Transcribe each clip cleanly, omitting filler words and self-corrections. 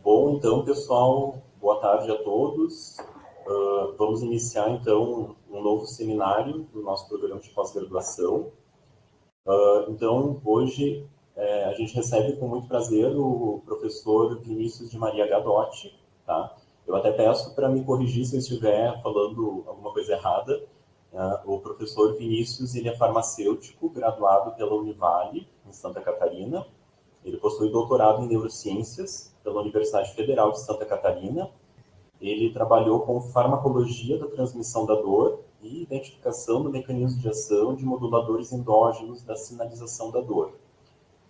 Bom, então, pessoal, boa tarde a todos. Vamos iniciar, então, um novo seminário do nosso programa de pós-graduação. Então, hoje, a gente recebe com muito prazer o professor Vinícius de Maria Gadotti, tá? Eu até peço para me corrigir se eu estiver falando alguma coisa errada. O professor Vinícius, ele é farmacêutico, graduado pela Univale, em Santa Catarina. Ele possui doutorado em neurociências pela Universidade Federal de Santa Catarina. Ele trabalhou com farmacologia da transmissão da dor e identificação do mecanismo de ação de moduladores endógenos da sinalização da dor.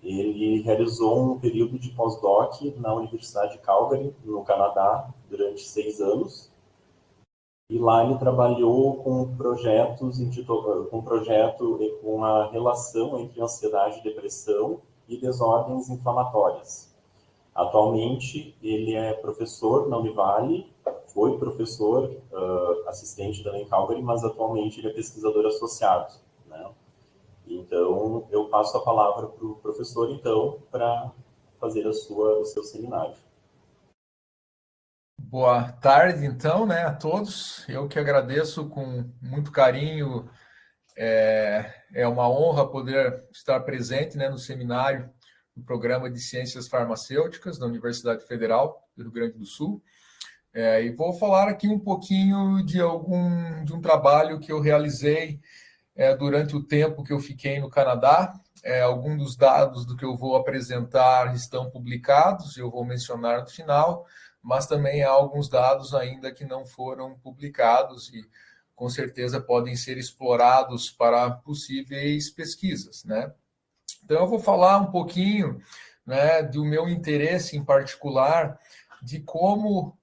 Ele realizou um período de pós-doc na Universidade de Calgary, no Canadá, durante 6 anos. E lá ele trabalhou com projetos, com a relação entre ansiedade e depressão e desordens inflamatórias. Atualmente, ele é professor na Univale, foi professor assistente também em Calgary, mas atualmente ele é pesquisador associado, né? Então, eu passo a palavra para o professor, então, para fazer o seu seminário. Boa tarde, então, né, a todos. Eu que agradeço com muito carinho. É uma honra poder estar presente, né, no seminário do Programa de Ciências Farmacêuticas da Universidade Federal do Rio Grande do Sul. E vou falar aqui um pouquinho de um trabalho que eu realizei durante o tempo que eu fiquei no Canadá. Alguns dos dados do que eu vou apresentar estão publicados, eu vou mencionar no final, mas também há alguns dados ainda que não foram publicados e com certeza podem ser explorados para possíveis pesquisas, né? Então eu vou falar um pouquinho, né, do meu interesse em particular de como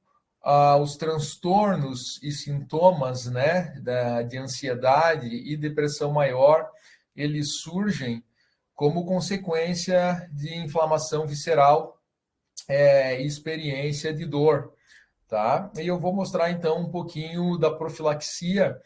os transtornos e sintomas, né, de ansiedade e depressão maior, eles surgem como consequência de inflamação visceral e experiência de dor, tá? E eu vou mostrar então um pouquinho da profilaxia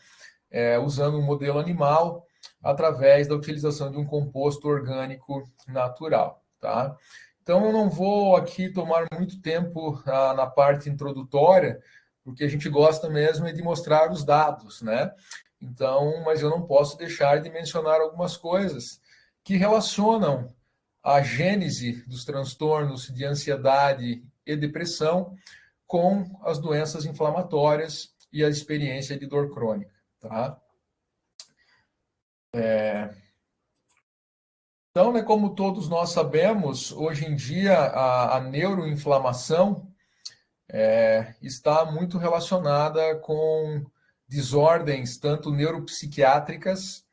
usando um modelo animal através da utilização de um composto orgânico natural, tá? Então, eu não vou aqui tomar muito tempo na parte introdutória, porque a gente gosta mesmo de mostrar os dados, né? Então, mas eu não posso deixar de mencionar algumas coisas que relacionam a gênese dos transtornos de ansiedade e depressão com as doenças inflamatórias e a experiência de dor crônica, tá? Então, né, como todos nós sabemos, hoje em dia a neuroinflamação está muito relacionada com desordens tanto neuropsiquiátricas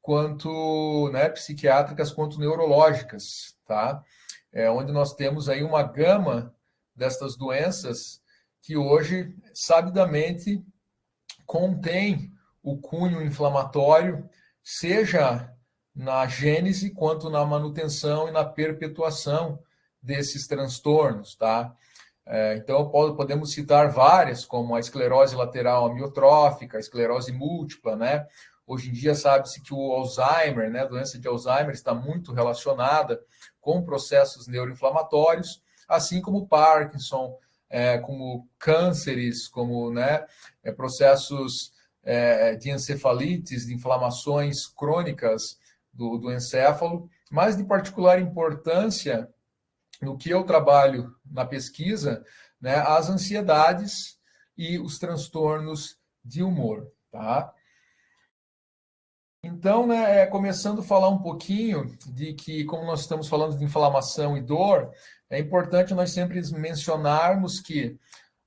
quanto, né, psiquiátricas quanto neurológicas, tá? Onde nós temos aí uma gama destas doenças que hoje, sabidamente, contém o cunho inflamatório, seja na gênese quanto na manutenção e na perpetuação desses transtornos, tá? Então, podemos citar várias, como a esclerose lateral amiotrófica, a esclerose múltipla, né? Hoje em dia sabe-se que o Alzheimer, né, a doença de Alzheimer está muito relacionada com processos neuroinflamatórios, assim como o Parkinson, como cânceres, como, né, processos de encefalites, de inflamações crônicas do encéfalo, mas de particular importância no que eu trabalho na pesquisa, né, as ansiedades e os transtornos de humor, tá? Então, né, começando a falar um pouquinho de que, como nós estamos falando de inflamação e dor, é importante nós sempre mencionarmos que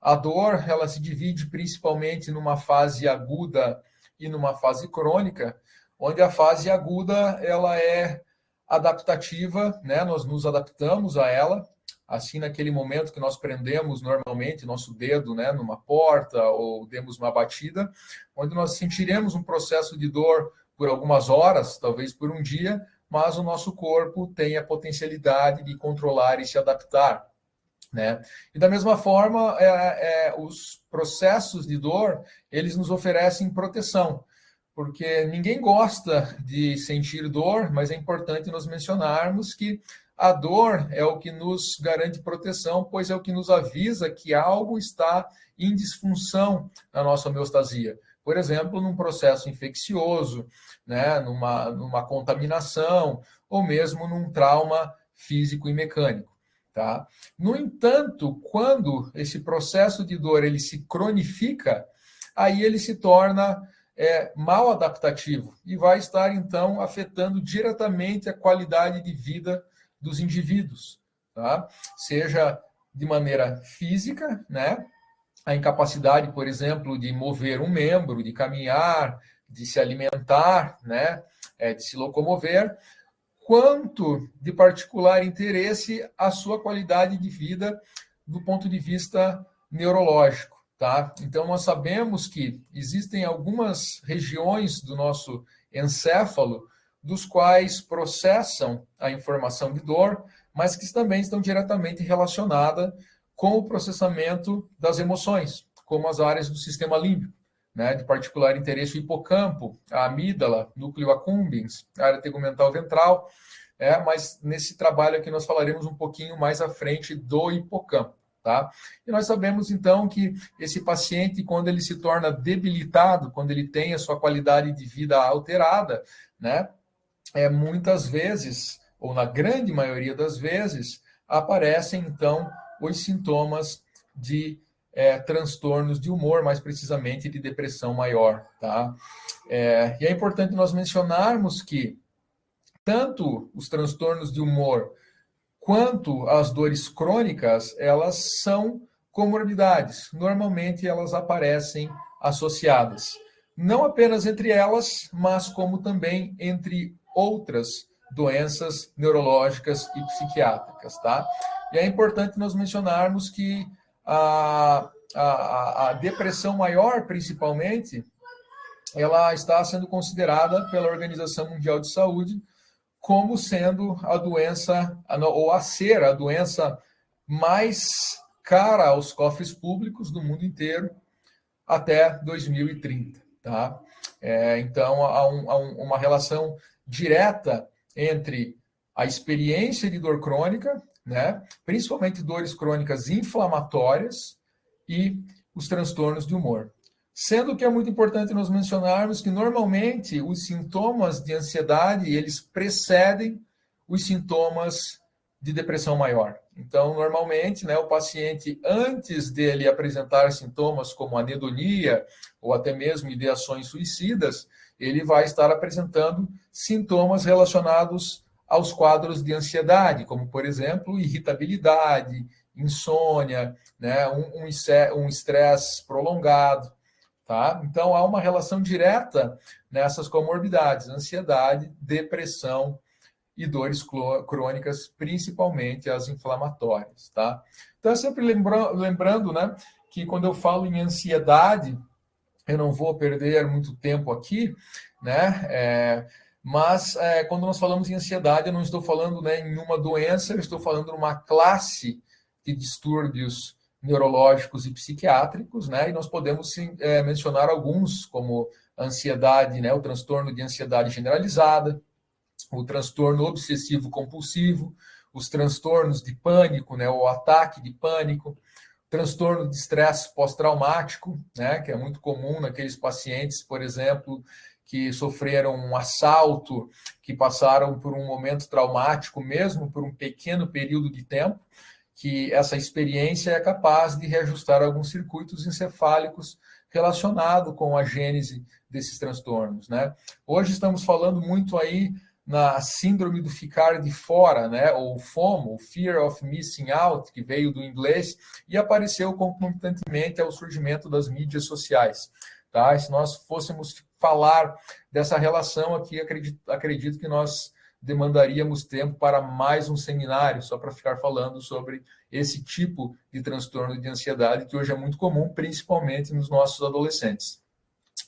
a dor, ela se divide principalmente numa fase aguda e numa fase crônica, onde a fase aguda, ela é adaptativa, né? Nós nos adaptamos a ela, assim naquele momento que nós prendemos normalmente nosso dedo, né, numa porta ou demos uma batida, onde nós sentiremos um processo de dor por algumas horas, talvez por um dia, mas o nosso corpo tem a potencialidade de controlar e se adaptar, né? E da mesma forma, os processos de dor, eles nos oferecem proteção, porque ninguém gosta de sentir dor, mas é importante nós mencionarmos que a dor é o que nos garante proteção, pois é o que nos avisa que algo está em disfunção na nossa homeostasia. Por exemplo, num processo infeccioso, né, numa contaminação, ou mesmo num trauma físico e mecânico. Tá? No entanto, quando esse processo de dor ele se cronifica, aí ele se torna mal adaptativo e vai estar, então, afetando diretamente a qualidade de vida dos indivíduos, tá? Seja de maneira física, né? A incapacidade, por exemplo, de mover um membro, de caminhar, de se alimentar, né? De se locomover, quanto de particular interesse a sua qualidade de vida do ponto de vista neurológico. Tá? Então, nós sabemos que existem algumas regiões do nosso encéfalo dos quais processam a informação de dor, mas que também estão diretamente relacionadas com o processamento das emoções, como as áreas do sistema límbico, né, de particular interesse o hipocampo, a amígdala, núcleo accumbens, a área tegumental ventral, mas nesse trabalho aqui nós falaremos um pouquinho mais à frente do hipocampo. Tá? E nós sabemos, então, que esse paciente, quando ele se torna debilitado, quando ele tem a sua qualidade de vida alterada, né, muitas vezes, ou na grande maioria das vezes, aparecem, então, os sintomas de transtornos de humor, mais precisamente de depressão maior. Tá? E é importante nós mencionarmos que tanto os transtornos de humor quanto as dores crônicas, elas são comorbidades. Normalmente elas aparecem associadas. Não apenas entre elas, mas como também entre outras doenças neurológicas e psiquiátricas, tá? E é importante nós mencionarmos que a depressão maior, principalmente, ela está sendo considerada pela Organização Mundial de Saúde como sendo a doença, ou a ser a doença mais cara aos cofres públicos do mundo inteiro até 2030. Tá? Então, há uma relação direta entre a experiência de dor crônica, né, principalmente dores crônicas inflamatórias, e os transtornos de humor. Sendo que é muito importante nós mencionarmos que, normalmente, os sintomas de ansiedade, eles precedem os sintomas de depressão maior. Então, normalmente, né, o paciente, antes dele apresentar sintomas como anedonia ou até mesmo ideações suicidas, ele vai estar apresentando sintomas relacionados aos quadros de ansiedade, como, por exemplo, irritabilidade, insônia, né, um estresse prolongado. Tá? Então, há uma relação direta nessas comorbidades, ansiedade, depressão e dores crônicas, principalmente as inflamatórias. Tá? Então, sempre lembrando, né, que quando eu falo em ansiedade, eu não vou perder muito tempo aqui, né, mas quando nós falamos em ansiedade, eu não estou falando, né, em uma doença, eu estou falando numa classe de distúrbios neurológicos e psiquiátricos, né? E nós podemos mencionar alguns, como a ansiedade, né? O transtorno de ansiedade generalizada, o transtorno obsessivo-compulsivo, os transtornos de pânico, né? O ataque de pânico, transtorno de estresse pós-traumático, né? Que é muito comum naqueles pacientes, por exemplo, que sofreram um assalto, que passaram por um momento traumático, mesmo por um pequeno período de tempo, que essa experiência é capaz de reajustar alguns circuitos encefálicos relacionados com a gênese desses transtornos, né? Hoje estamos falando muito aí na síndrome do ficar de fora, né? Ou FOMO, Fear of Missing Out, que veio do inglês e apareceu concomitantemente ao surgimento das mídias sociais, tá? E se nós fôssemos falar dessa relação aqui, acredito que nós demandaríamos tempo para mais um seminário, só para ficar falando sobre esse tipo de transtorno de ansiedade, que hoje é muito comum, principalmente nos nossos adolescentes.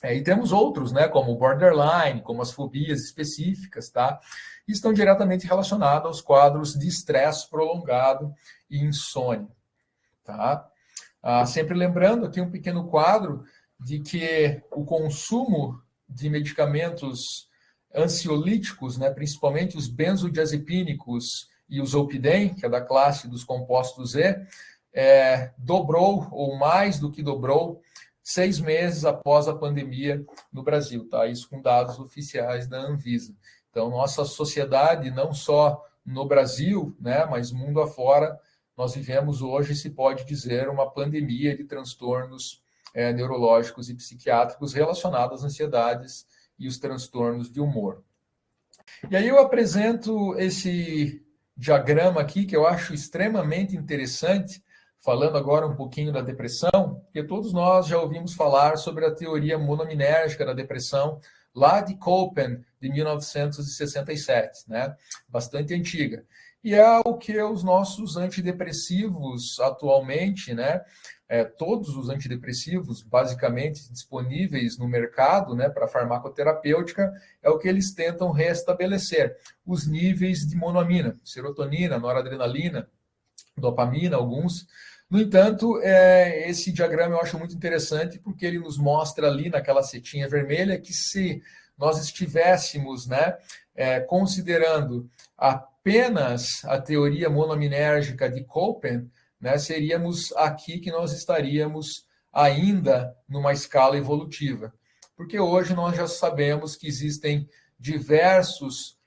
E temos outros, né, como o borderline, como as fobias específicas, tá? E estão diretamente relacionados aos quadros de estresse prolongado e insônia, tá? Sempre lembrando aqui um pequeno quadro de que o consumo de medicamentos ansiolíticos, né, principalmente os benzodiazepínicos e o zolpidem, que é da classe dos compostos Z, dobrou, ou mais do que dobrou, 6 meses após a pandemia no Brasil, tá? Isso com dados oficiais da Anvisa. Então, nossa sociedade, não só no Brasil, né, mas mundo afora, nós vivemos hoje, se pode dizer, uma pandemia de transtornos neurológicos e psiquiátricos relacionados às ansiedades e os transtornos de humor. E aí eu apresento esse diagrama aqui, que eu acho extremamente interessante, falando agora um pouquinho da depressão, porque todos nós já ouvimos falar sobre a teoria monominérgica da depressão, lá de Köppen, de 1967, né? Bastante antiga. E é o que os nossos antidepressivos atualmente, né? Todos os antidepressivos, basicamente disponíveis no mercado, né, para farmacoterapêutica, é o que eles tentam restabelecer. Os níveis de monoamina, serotonina, noradrenalina, dopamina, alguns. No entanto, esse diagrama eu acho muito interessante porque ele nos mostra ali naquela setinha vermelha que se nós estivéssemos, né, considerando apenas a teoria monoaminérgica de Köppen, né, seríamos aqui que nós estaríamos ainda numa escala evolutiva. Porque hoje nós já sabemos que existem diversos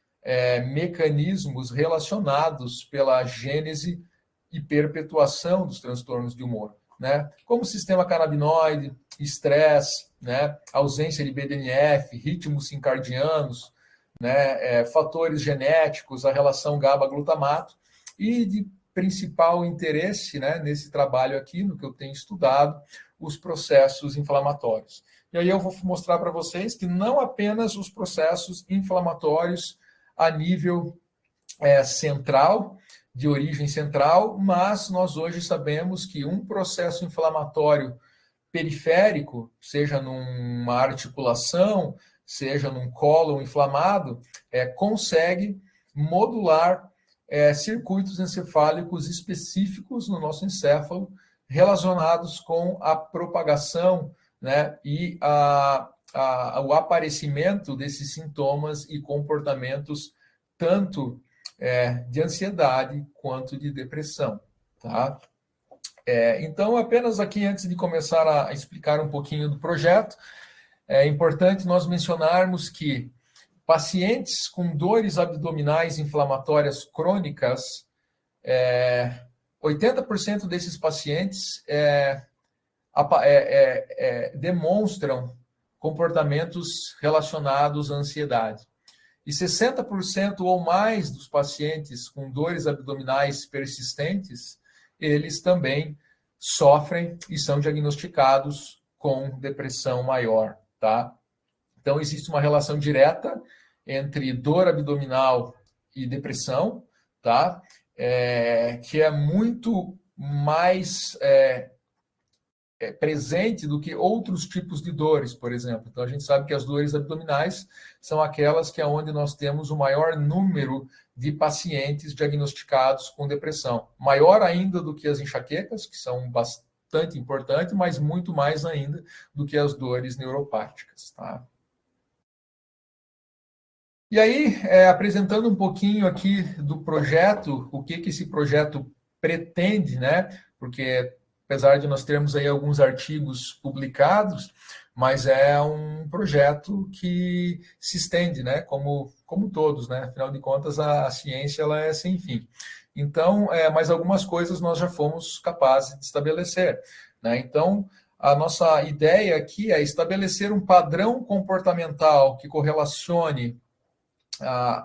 mecanismos relacionados pela gênese e perpetuação dos transtornos de humor, né? Como sistema canabinoide, estresse, né? Ausência de BDNF, ritmos circadianos, né? Fatores genéticos, a relação GABA-glutamato e de principal interesse, né, nesse trabalho aqui, no que eu tenho estudado, os processos inflamatórios. E aí eu vou mostrar para vocês que não apenas os processos inflamatórios a nível central, de origem central, mas nós hoje sabemos que um processo inflamatório periférico, seja numa articulação, seja num cólon inflamado, consegue modular circuitos encefálicos específicos no nosso encéfalo relacionados com a propagação, né, e o aparecimento desses sintomas e comportamentos tanto de ansiedade quanto de depressão, tá? Então, apenas aqui, antes de começar a explicar um pouquinho do projeto, é importante nós mencionarmos que pacientes com dores abdominais inflamatórias crônicas, 80% desses pacientes demonstram comportamentos relacionados à ansiedade. E 60% ou mais dos pacientes com dores abdominais persistentes, eles também sofrem e são diagnosticados com depressão maior, tá? Então, existe uma relação direta entre dor abdominal e depressão, tá? Que é muito mais presente do que outros tipos de dores, por exemplo. Então, a gente sabe que as dores abdominais são aquelas que é onde nós temos o maior número de pacientes diagnosticados com depressão. Maior ainda do que as enxaquecas, que são bastante importantes, mas muito mais ainda do que as dores neuropáticas, tá? E aí, apresentando um pouquinho aqui do projeto, o que esse projeto pretende, né? Porque apesar de nós termos aí alguns artigos publicados, mas é um projeto que se estende, né? Como todos, né? Afinal de contas, a ciência ela é sem fim. Então, mas algumas coisas nós já fomos capazes de estabelecer, né? Então, a nossa ideia aqui é estabelecer um padrão comportamental que correlacione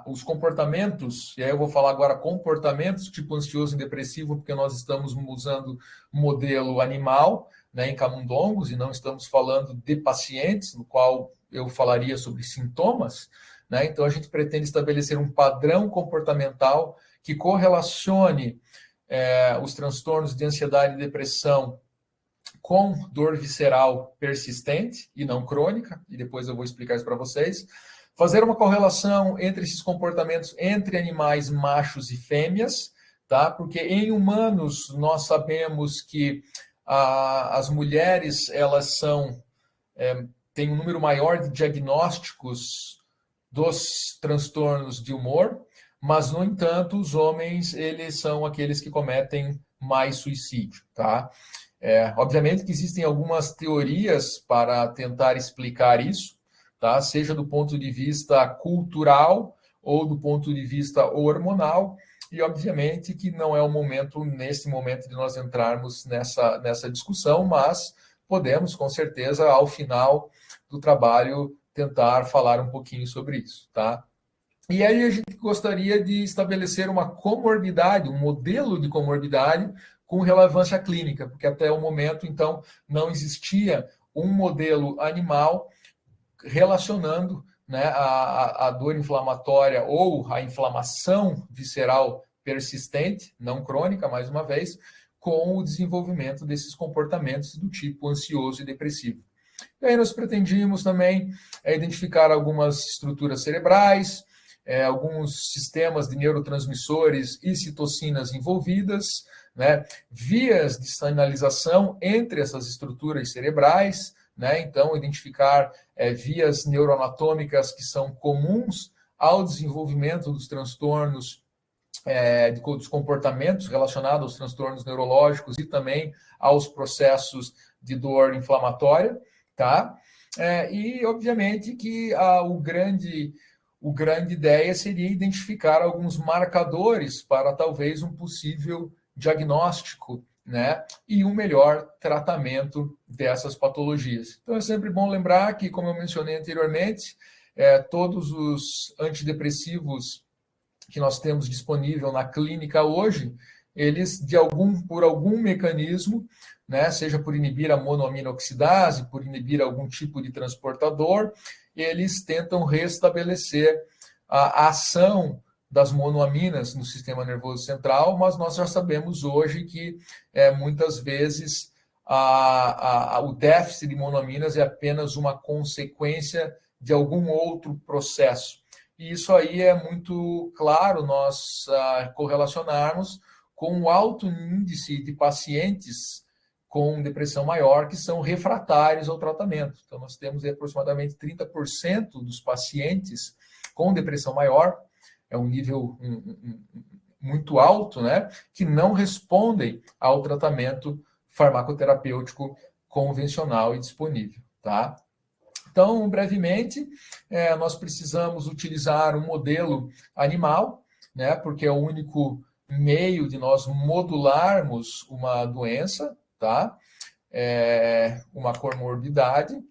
os comportamentos, e aí eu vou falar agora comportamentos tipo ansioso e depressivo, porque nós estamos usando modelo animal, né, em camundongos, e não estamos falando de pacientes, no qual eu falaria sobre sintomas, né? Então a gente pretende estabelecer um padrão comportamental que correlacione os transtornos de ansiedade e depressão com dor visceral persistente e não crônica, e depois eu vou explicar isso para vocês. Fazer uma correlação entre esses comportamentos entre animais machos e fêmeas, tá? Porque em humanos nós sabemos que as mulheres elas têm um número maior de diagnósticos dos transtornos de humor, mas, no entanto, os homens, eles são aqueles que cometem mais suicídio, tá? Obviamente que existem algumas teorias para tentar explicar isso, tá? Seja do ponto de vista cultural ou do ponto de vista hormonal, e obviamente que não é o momento, nesse momento, de nós entrarmos nessa discussão, mas podemos, com certeza, ao final do trabalho, tentar falar um pouquinho sobre isso, tá? E aí a gente gostaria de estabelecer uma comorbidade, um modelo de comorbidade com relevância clínica, porque até o momento, então, não existia um modelo animal relacionando, né, a dor inflamatória ou a inflamação visceral persistente, não crônica, mais uma vez, com o desenvolvimento desses comportamentos do tipo ansioso e depressivo. E aí nós pretendíamos também identificar algumas estruturas cerebrais, alguns sistemas de neurotransmissores e citocinas envolvidas, né, vias de sinalização entre essas estruturas cerebrais, né, então identificar vias neuroanatômicas que são comuns ao desenvolvimento dos transtornos, dos comportamentos relacionados aos transtornos neurológicos e também aos processos de dor inflamatória, tá? E, obviamente, que o grande ideia seria identificar alguns marcadores para talvez um possível diagnóstico, né, e um melhor tratamento dessas patologias. Então, é sempre bom lembrar que, como eu mencionei anteriormente, todos os antidepressivos que nós temos disponível na clínica hoje, eles, por algum mecanismo, né, seja por inibir a monoaminoxidase, por inibir algum tipo de transportador, eles tentam restabelecer a ação das monoaminas no sistema nervoso central, mas nós já sabemos hoje que muitas vezes o déficit de monoaminas é apenas uma consequência de algum outro processo. E isso aí é muito claro nós correlacionarmos com o alto índice de pacientes com depressão maior que são refratários ao tratamento. Então, nós temos aproximadamente 30% dos pacientes com depressão maior, é um nível muito alto, né, que não respondem ao tratamento farmacoterapêutico convencional e disponível, tá? Então, brevemente, nós precisamos utilizar um modelo animal, né, porque é o único meio de nós modularmos uma doença, tá? Uma comorbidade.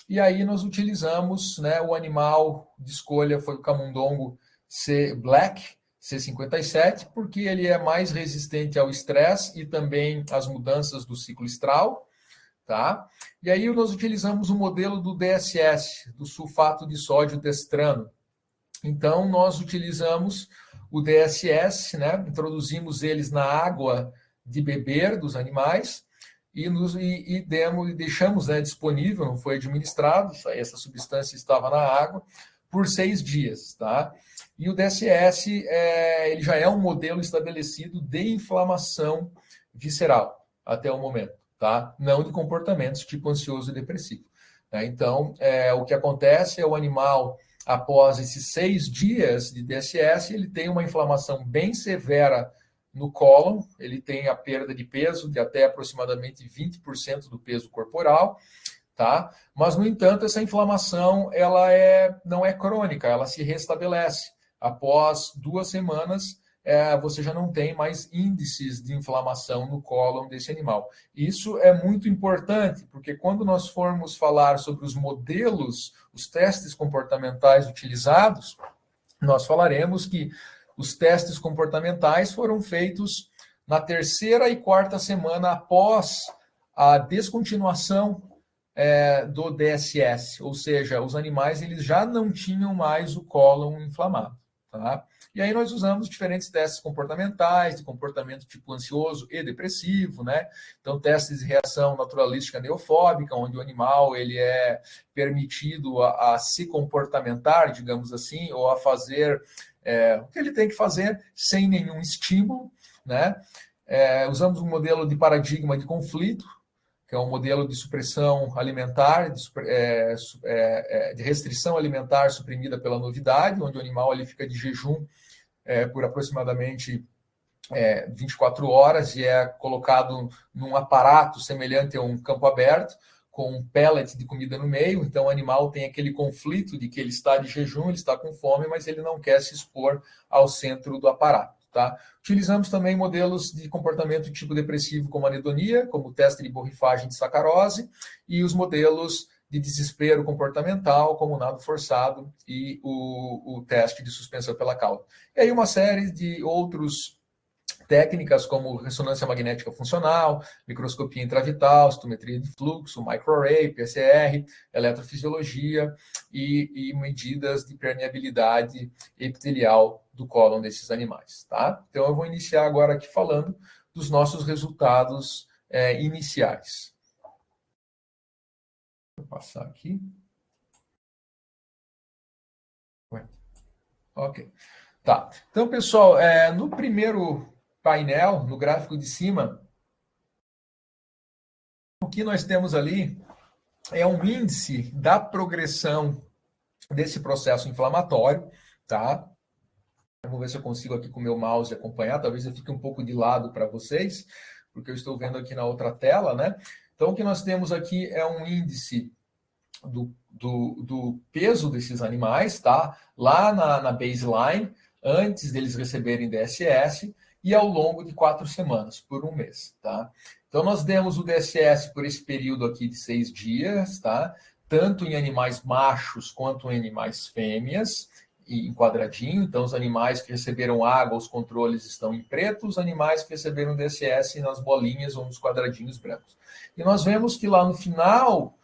E aí nós utilizamos, né, o animal de escolha foi o camundongo Black, C57, porque ele é mais resistente ao estresse e também às mudanças do ciclo estral. Tá? E aí nós utilizamos o modelo do DSS, do sulfato de sódio destrano. Então, nós utilizamos o DSS, né? Introduzimos eles na água de beber dos animais e deixamos, né, disponível, não foi administrado, essa substância estava na água, por 6 dias. Tá? E o DSS ele já é um modelo estabelecido de inflamação visceral até o momento. Tá? Não de comportamentos tipo ansioso e depressivo. Né? Então, o que acontece é o animal, após esses 6 dias de DSS, ele tem uma inflamação bem severa no cólon, ele tem a perda de peso de até aproximadamente 20% do peso corporal, tá? Mas, no entanto, essa inflamação ela não é crônica, ela se restabelece. Após 2 semanas, você já não tem mais índices de inflamação no cólon desse animal. Isso é muito importante, porque quando nós formos falar sobre os modelos, os testes comportamentais utilizados, nós falaremos que os testes comportamentais foram feitos na 3ª e 4ª semana após a descontinuação do DSS, ou seja, os animais eles já não tinham mais o cólon inflamado. Tá? E aí nós usamos diferentes testes comportamentais, de comportamento tipo ansioso e depressivo, né? Então, testes de reação naturalística neofóbica, onde o animal ele é permitido a se comportamentar, digamos assim, ou a fazer o que ele tem que fazer sem nenhum estímulo, né? Usamos um modelo de paradigma de conflito, que é um modelo de supressão alimentar, de restrição alimentar suprimida pela novidade, onde o animal ele fica de jejum por aproximadamente 24 horas e é colocado num aparato semelhante a um campo aberto, com um pellet de comida no meio. Então o animal tem aquele conflito de que ele está de jejum, ele está com fome, mas ele não quer se expor ao centro do aparato. Tá? Utilizamos também modelos de comportamento tipo depressivo como anedonia, como o teste de borrifagem de sacarose, e os modelos de desespero comportamental, como o nado forçado e o teste de suspensão pela cauda. E aí uma série de outros técnicas como ressonância magnética funcional, microscopia intravital, citometria de fluxo, microarray, PCR, eletrofisiologia e medidas de permeabilidade epitelial do cólon desses animais. Tá? Então, eu vou iniciar agora aqui falando dos nossos resultados iniciais. Vou passar aqui. Ok. Tá. Então, pessoal, no primeiro painel, no gráfico de cima, o que nós temos ali é um índice da progressão desse processo inflamatório, tá? Vamos ver se eu consigo aqui com o meu mouse acompanhar, talvez eu fique um pouco de lado para vocês, porque eu estou vendo aqui na outra tela, né? Então, o que nós temos aqui é um índice do peso desses animais, tá? Lá na baseline, antes deles receberem DSS, e ao longo de 4 semanas, por um mês, tá? Então, nós demos o DSS por esse período aqui de 6 dias, tá? Tanto em animais machos quanto em animais fêmeas, em quadradinho. Então, os animais que receberam água, os controles estão em preto, os animais que receberam DSS nas bolinhas ou nos quadradinhos brancos. E nós vemos que lá no final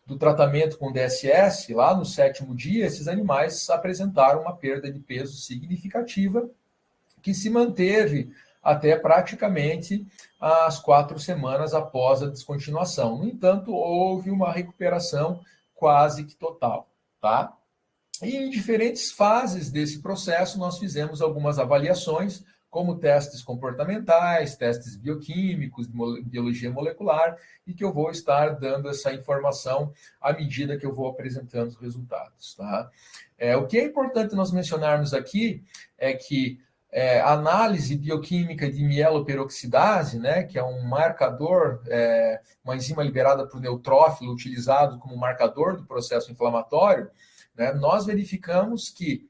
do tratamento com DSS, lá no 7º dia, esses animais apresentaram uma perda de peso significativa, que se manteve até praticamente as 4 semanas após a descontinuação. No entanto, houve uma recuperação quase que total, tá? E em diferentes fases desse processo, nós fizemos algumas avaliações, como testes comportamentais, testes bioquímicos, biologia molecular, e que eu vou estar dando essa informação à medida que eu vou apresentando os resultados. Tá? O que é importante nós mencionarmos aqui é que a análise bioquímica de mieloperoxidase, né, que é um marcador, uma enzima liberada por neutrófilo, utilizado como marcador do processo inflamatório, né, nós verificamos que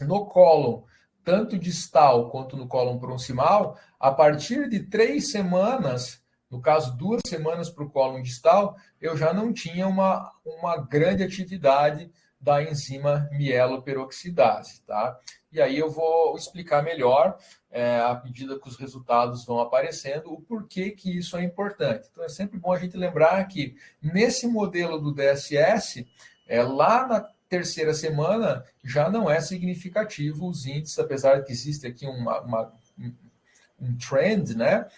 no cólon, tanto distal quanto no cólon proximal, a partir de 3 semanas, no caso 2 semanas para o cólon distal, eu já não tinha uma grande atividade da enzima mieloperoxidase, tá? E aí eu vou explicar melhor, à medida que os resultados vão aparecendo, o porquê que isso é importante. Então é sempre bom a gente lembrar que nesse modelo do DSS, lá na 3ª semana já não é significativo os índices, apesar de que existe aqui um trend, né?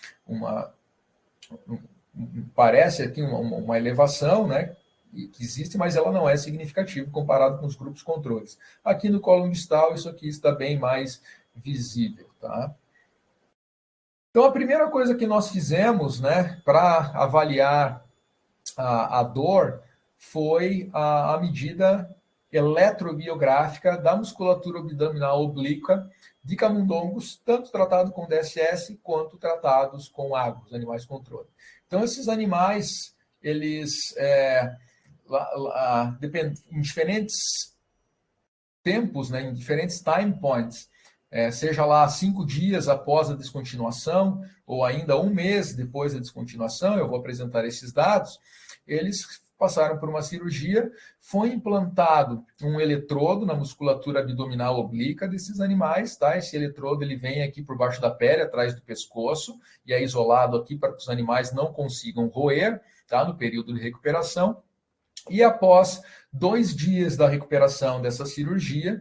Parece aqui uma elevação, né? Que existe, mas ela não é significativa comparado com os grupos controles. Aqui no cólon distal, isso aqui está bem mais visível, tá? Então, a primeira coisa que nós fizemos, né, para avaliar a dor foi a medida eletrobiográfica da musculatura abdominal oblíqua de camundongos, tanto tratado com DSS quanto tratados com água, os animais controle. Então, esses animais, eles, em diferentes tempos, né, em diferentes time points, seja lá 5 dias após a descontinuação, ou ainda 1 mês depois da descontinuação, eu vou apresentar esses dados, eles passaram por uma cirurgia, foi implantado um eletrodo na musculatura abdominal oblíqua desses animais, tá? Esse eletrodo ele vem aqui por baixo da pele, atrás do pescoço, e é isolado aqui para que os animais não consigam roer, tá? No período de recuperação. E após 2 dias da recuperação dessa cirurgia,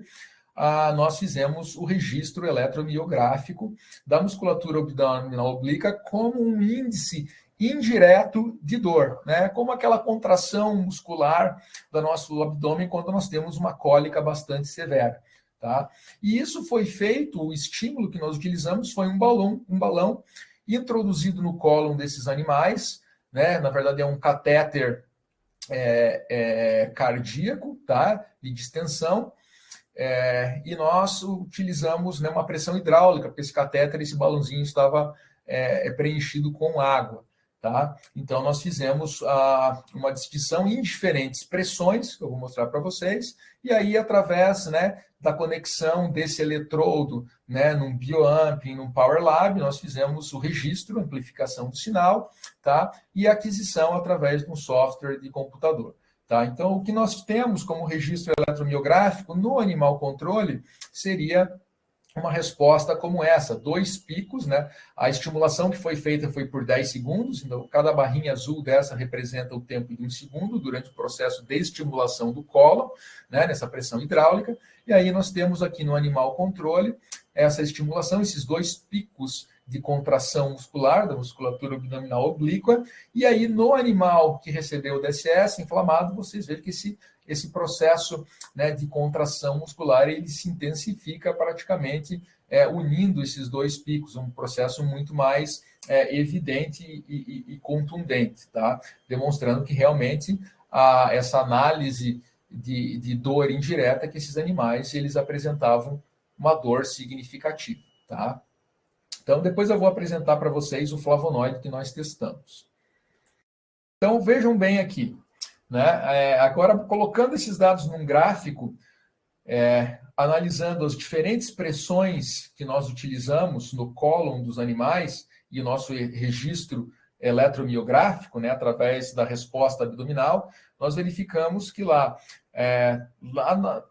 nós fizemos o registro eletromiográfico da musculatura abdominal oblíqua como um índice indireto de dor, né? Como aquela contração muscular do nosso abdômen quando nós temos uma cólica bastante severa, tá? E isso foi feito, o estímulo que nós utilizamos foi um balão introduzido no cólon desses animais, né? Na verdade é um catéter cardíaco, tá? De distensão, e nós utilizamos, né, uma pressão hidráulica, porque esse catéter, esse balãozinho estava preenchido com água. Tá? Então, nós fizemos uma distinção em diferentes pressões, que eu vou mostrar para vocês, e aí, através, né, da conexão desse eletrodo, né, num bioamp, num Power Lab, nós fizemos o registro, amplificação do sinal, tá? E a aquisição através de um software de computador. Tá? Então, o que nós temos como registro eletromiográfico no animal controle seria uma resposta como essa, 2 picos, né? A estimulação que foi feita foi por 10 segundos, então cada barrinha azul dessa representa o tempo de 1 segundo durante o processo de estimulação do cólon, né? Nessa pressão hidráulica, e aí nós temos aqui no animal controle essa estimulação, esses 2 picos de contração muscular, da musculatura abdominal oblíqua, e aí no animal que recebeu o DSS inflamado, vocês veem que esse processo, né, de contração muscular, ele se intensifica praticamente unindo esses 2 picos, um processo muito mais evidente e contundente, tá? Demonstrando que realmente essa análise de dor indireta, que esses animais eles apresentavam uma dor significativa, tá? Então, depois eu vou apresentar para vocês o flavonoide que nós testamos. Então, vejam bem aqui, né? Agora, colocando esses dados num gráfico, analisando as diferentes pressões que nós utilizamos no cólon dos animais e o nosso registro eletromiográfico, né, através da resposta abdominal, nós verificamos que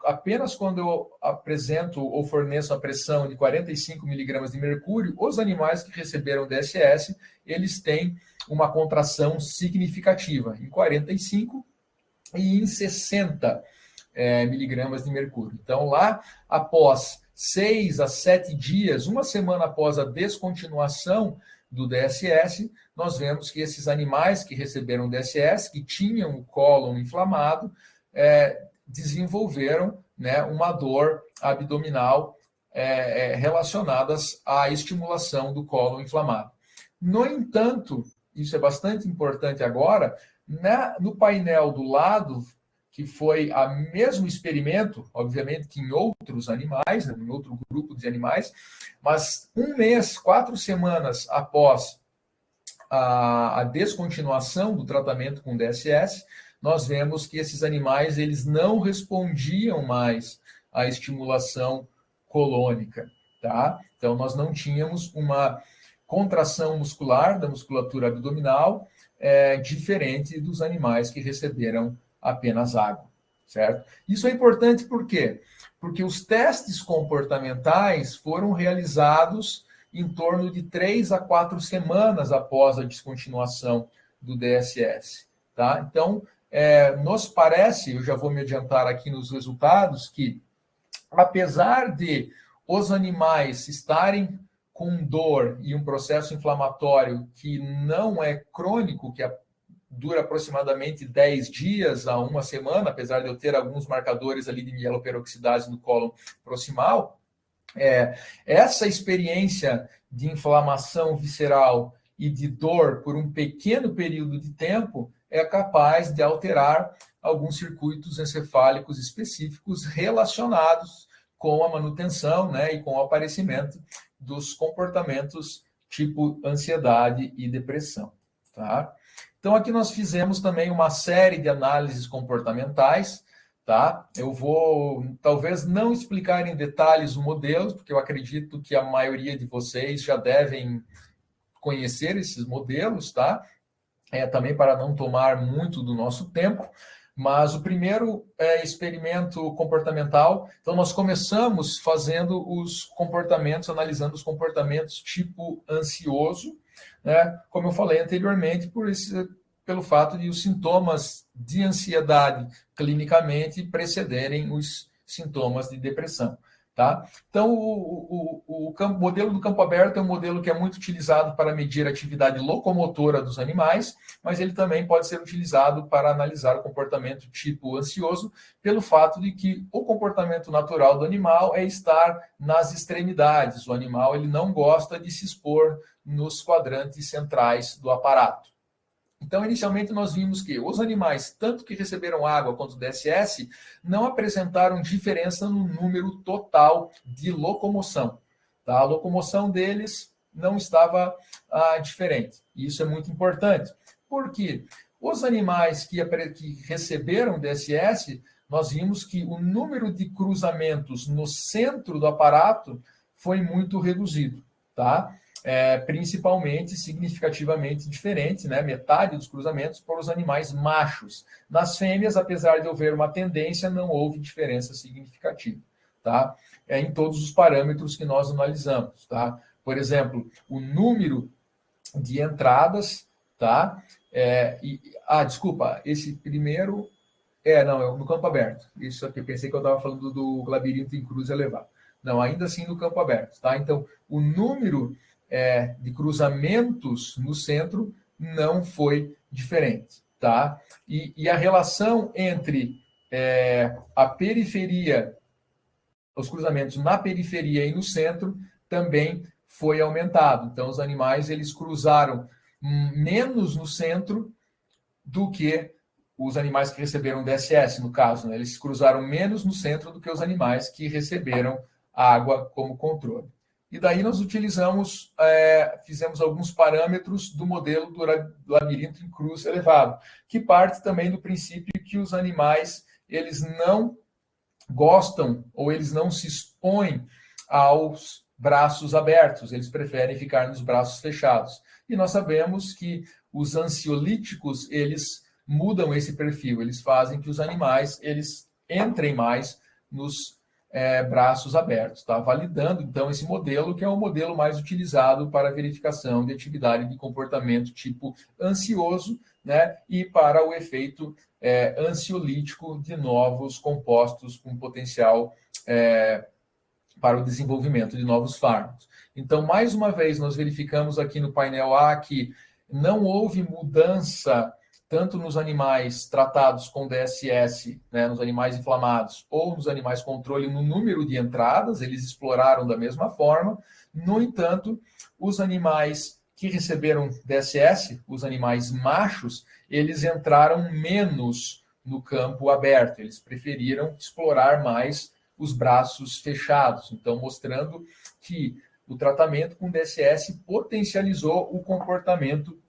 apenas quando eu apresento ou forneço a pressão de 45 miligramas de mercúrio, os animais que receberam DSS, eles têm uma contração significativa em 45 e em 60 miligramas de mercúrio. Então, lá, após 6 a 7 dias, uma semana após a descontinuação do DSS, nós vemos que esses animais que receberam DSS, que tinham o cólon inflamado, desenvolveram, né, uma dor abdominal relacionadas à estimulação do cólon inflamado. No entanto, isso é bastante importante agora, no painel do lado, que foi o mesmo experimento, obviamente que em outros animais, em outro grupo de animais, mas 1 mês, 4 semanas após a descontinuação do tratamento com DSS, nós vemos que esses animais eles não respondiam mais à estimulação colônica, tá? Então, nós não tínhamos uma contração muscular da musculatura abdominal diferente dos animais que receberam apenas água, certo? Isso é importante por quê? Porque os testes comportamentais foram realizados em torno de 3 a 4 semanas após a descontinuação do DSS, tá? Então, nos parece, eu já vou me adiantar aqui nos resultados, que apesar de os animais estarem com dor e um processo inflamatório que não é crônico, que dura aproximadamente 10 dias a 1 semana, apesar de eu ter alguns marcadores ali de mieloperoxidase no cólon proximal, essa experiência de inflamação visceral e de dor por um pequeno período de tempo é capaz de alterar alguns circuitos encefálicos específicos relacionados com a manutenção, né, e com o aparecimento dos comportamentos tipo ansiedade e depressão, tá? Então, aqui nós fizemos também uma série de análises comportamentais, tá? Eu vou, talvez, não explicar em detalhes o modelo, porque eu acredito que a maioria de vocês já devem conhecer esses modelos, tá? Também para não tomar muito do nosso tempo, mas o primeiro experimento comportamental, então nós começamos fazendo os comportamentos, analisando os comportamentos tipo ansioso, né? Como eu falei anteriormente, pelo fato de os sintomas de ansiedade clinicamente precederem os sintomas de depressão. Tá? Então, o modelo do campo aberto é um modelo que é muito utilizado para medir a atividade locomotora dos animais, mas ele também pode ser utilizado para analisar o comportamento tipo ansioso, pelo fato de que o comportamento natural do animal é estar nas extremidades. O animal ele não gosta de se expor nos quadrantes centrais do aparato. Então, inicialmente, nós vimos que os animais, tanto que receberam água quanto DSS, não apresentaram diferença no número total de locomoção. Tá? A locomoção deles não estava diferente. E isso é muito importante, porque os animais que receberam DSS, nós vimos que o número de cruzamentos no centro do aparato foi muito reduzido, tá? Principalmente, significativamente diferente, né? Metade dos cruzamentos para os animais machos. Nas fêmeas, apesar de haver uma tendência, não houve diferença significativa, tá? Em todos os parâmetros que nós analisamos, tá? Por exemplo, o número de entradas, tá? Desculpa, esse primeiro... não, é no campo aberto. Isso aqui, pensei que eu estava falando do labirinto em cruz elevado. Não, ainda assim no campo aberto, tá? Então, o número de cruzamentos no centro não foi diferente, tá? E a relação entre a periferia, os cruzamentos na periferia e no centro também foi aumentado. Então, os animais, eles cruzaram menos no centro do que os animais que receberam DSS, no caso, né? Eles cruzaram menos no centro do que os animais que receberam água como controle. E daí nós utilizamos, fizemos alguns parâmetros do modelo do labirinto em cruz elevado, que parte também do princípio que os animais, eles não gostam ou eles não se expõem aos braços abertos, eles preferem ficar nos braços fechados. E nós sabemos que os ansiolíticos, eles mudam esse perfil, eles fazem que os animais eles entrem mais nos braços abertos, tá? Validando, então, esse modelo, que é o modelo mais utilizado para a verificação de atividade de comportamento tipo ansioso, né? E para o efeito ansiolítico de novos compostos com potencial para o desenvolvimento de novos fármacos. Então, mais uma vez, nós verificamos aqui no painel A que não houve mudança tanto nos animais tratados com DSS, né, nos animais inflamados, ou nos animais controle, no número de entradas, eles exploraram da mesma forma. No entanto, os animais que receberam DSS, os animais machos, eles entraram menos no campo aberto, eles preferiram explorar mais os braços fechados, então mostrando que o tratamento com DSS potencializou o comportamento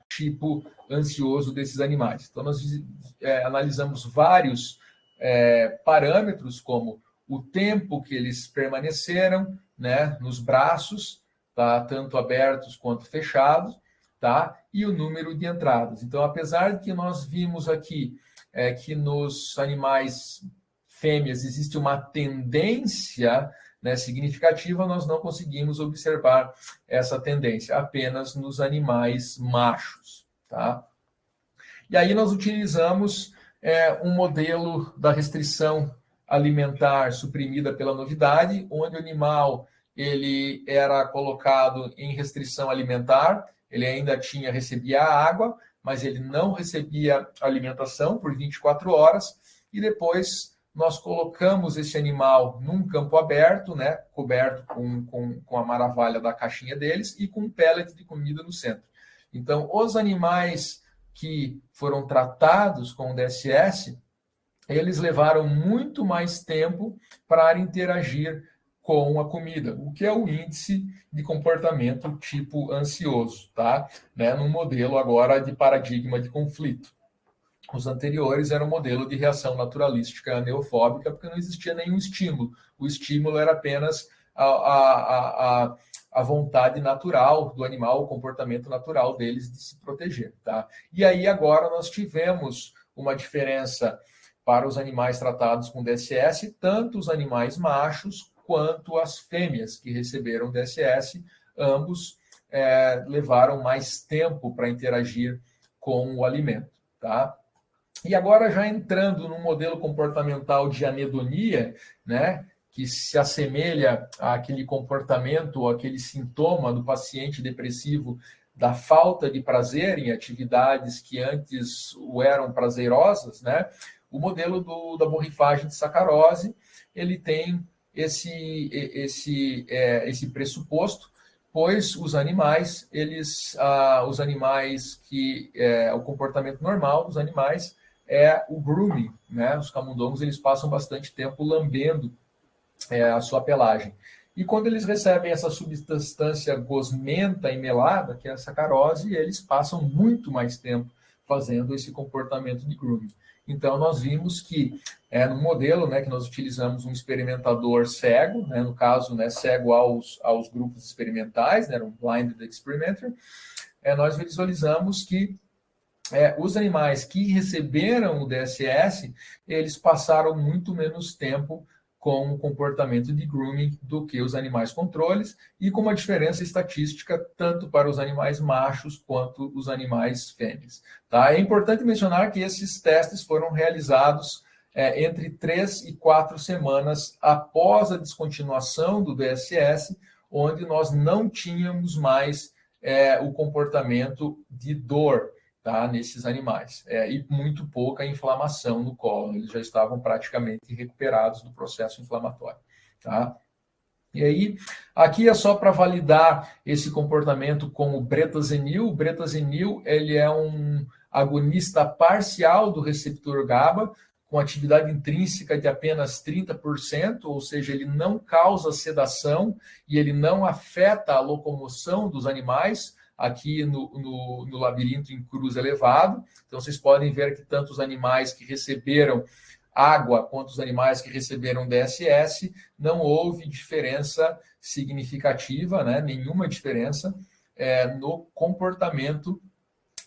tipo ansioso desses animais. Então, nós analisamos vários parâmetros, como o tempo que eles permaneceram, né, nos braços, tá, tanto abertos quanto fechados, tá, e o número de entradas. Então, apesar de que nós vimos aqui que nos animais fêmeas existe uma tendência, né, significativa, nós não conseguimos observar essa tendência apenas nos animais machos, tá? E aí nós utilizamos um modelo da restrição alimentar suprimida pela novidade, onde o animal ele era colocado em restrição alimentar, ele ainda recebia água, mas ele não recebia alimentação por 24 horas, e depois nós colocamos esse animal num campo aberto, né, coberto com a maravilha da caixinha deles e com um pellet de comida no centro. Então, os animais que foram tratados com o DSS, eles levaram muito mais tempo para interagir com a comida, o que é o índice de comportamento tipo ansioso, tá? Né, num modelo agora de paradigma de conflito. Os anteriores eram um modelo de reação naturalística neofóbica, porque não existia nenhum estímulo. O estímulo era apenas a vontade natural do animal, o comportamento natural deles de se proteger. Tá? E aí agora nós tivemos uma diferença para os animais tratados com DSS, tanto os animais machos quanto as fêmeas que receberam DSS, ambos levaram mais tempo para interagir com o alimento. Tá? E agora, já entrando no modelo comportamental de anedonia, né, que se assemelha àquele comportamento, àquele sintoma do paciente depressivo da falta de prazer em atividades que antes o eram prazerosas, né, o modelo da borrifagem de sacarose, ele tem esse pressuposto pois os animais, o comportamento normal dos animais é o grooming, né? Os camundongos, eles passam bastante tempo lambendo a sua pelagem. E quando eles recebem essa substância gosmenta e melada, que é a sacarose, eles passam muito mais tempo fazendo esse comportamento de grooming. Então, nós vimos que no modelo, né, que nós utilizamos um experimentador cego, né, no caso, né, cego aos grupos experimentais, né, um blinded experimenter, nós visualizamos que os animais que receberam o DSS, eles passaram muito menos tempo com o comportamento de grooming do que os animais controles, e com uma diferença estatística tanto para os animais machos quanto os animais fêmeas. Tá? É importante mencionar que esses testes foram realizados entre 3 e 4 semanas após a descontinuação do DSS, onde nós não tínhamos mais o comportamento de dor, tá, nesses animais, e muito pouca inflamação no colo, eles já estavam praticamente recuperados do processo inflamatório. Tá? E aí, aqui é só para validar esse comportamento com o bretazenil. O bretazenil, ele é um agonista parcial do receptor GABA, com atividade intrínseca de apenas 30%, ou seja, ele não causa sedação e ele não afeta a locomoção dos animais, aqui no labirinto em cruz elevado. Então, vocês podem ver que tanto os animais que receberam água quanto os animais que receberam DSS, não houve diferença significativa, né? Nenhuma diferença no comportamento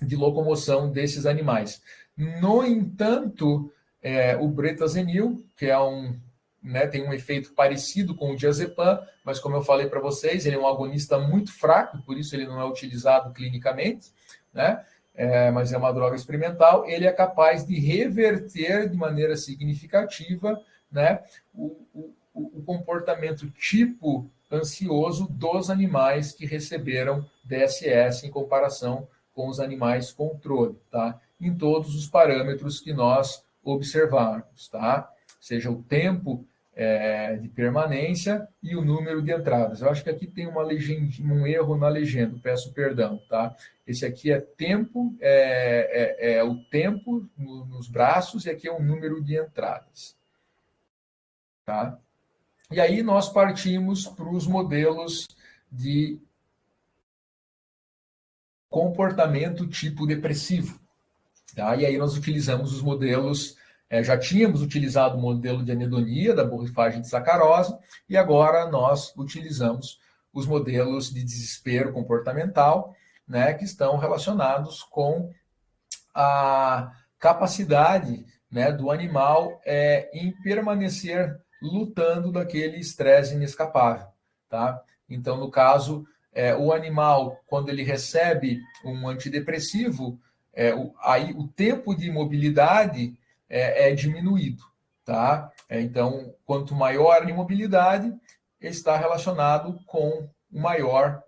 de locomoção desses animais. No entanto, o bretazenil, que tem um efeito parecido com o diazepam, mas como eu falei para vocês, ele é um agonista muito fraco, por isso ele não é utilizado clinicamente, né? Mas é uma droga experimental. Ele é capaz de reverter de maneira significativa, né, o comportamento tipo ansioso dos animais que receberam DSS em comparação com os animais controle, tá? Em todos os parâmetros que nós observarmos, tá? Seja o tempo de permanência e o número de entradas. Eu acho que aqui tem um erro na legenda, peço perdão, tá? Esse aqui é tempo, o tempo nos braços, e aqui é o número de entradas, tá? E aí nós partimos para os modelos de comportamento tipo depressivo, tá? E aí nós utilizamos os modelos. Já tínhamos utilizado o modelo de anedonia, da borrifagem de sacarose, e agora nós utilizamos os modelos de desespero comportamental, né, que estão relacionados com a capacidade, né, do animal em permanecer lutando daquele estresse inescapável. Tá? Então, no caso, o animal, quando ele recebe um antidepressivo, aí o tempo de imobilidade é diminuído. Tá? Então, quanto maior a imobilidade, está relacionado com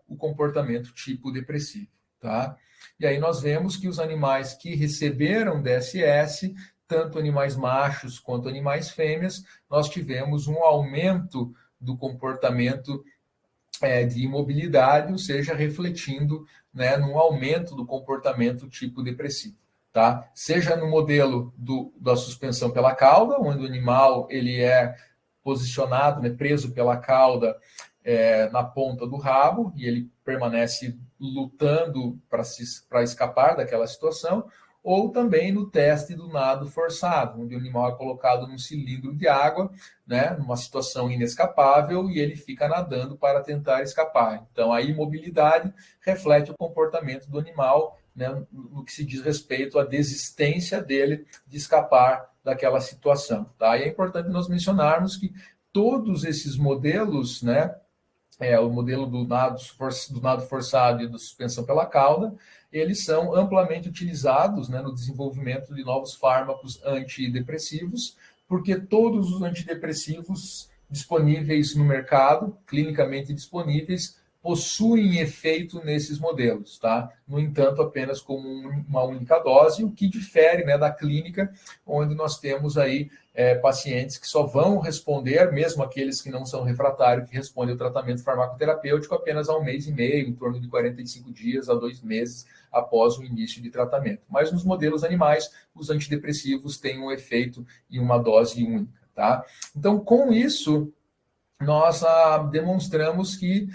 o comportamento tipo depressivo. Tá? E aí nós vemos que os animais que receberam DSS, tanto animais machos quanto animais fêmeas, nós tivemos um aumento do comportamento de imobilidade, ou seja, refletindo, né, num aumento do comportamento tipo depressivo. Tá? Seja no modelo da suspensão pela cauda, onde o animal ele é posicionado, né, preso pela cauda na ponta do rabo, e ele permanece lutando para escapar daquela situação, ou também no teste do nado forçado, onde o animal é colocado num cilindro de água, né, numa situação inescapável, e ele fica nadando para tentar escapar. Então, a imobilidade reflete o comportamento do animal, né, no que se diz respeito à desistência dele de escapar daquela situação. Tá? E é importante nós mencionarmos que todos esses modelos, né, o modelo do nado forçado e da suspensão pela cauda, eles são amplamente utilizados, né, no desenvolvimento de novos fármacos antidepressivos, porque todos os antidepressivos disponíveis no mercado, clinicamente disponíveis, possuem efeito nesses modelos, tá? No entanto, apenas como uma única dose, o que difere, né, da clínica, onde nós temos aí pacientes que só vão responder, mesmo aqueles que não são refratários, que respondem ao tratamento farmacoterapêutico apenas a 1 mês e meio, em torno de 45 dias a 2 meses após o início de tratamento. Mas nos modelos animais, os antidepressivos têm um efeito em uma dose única, tá? Então, com isso, nós demonstramos que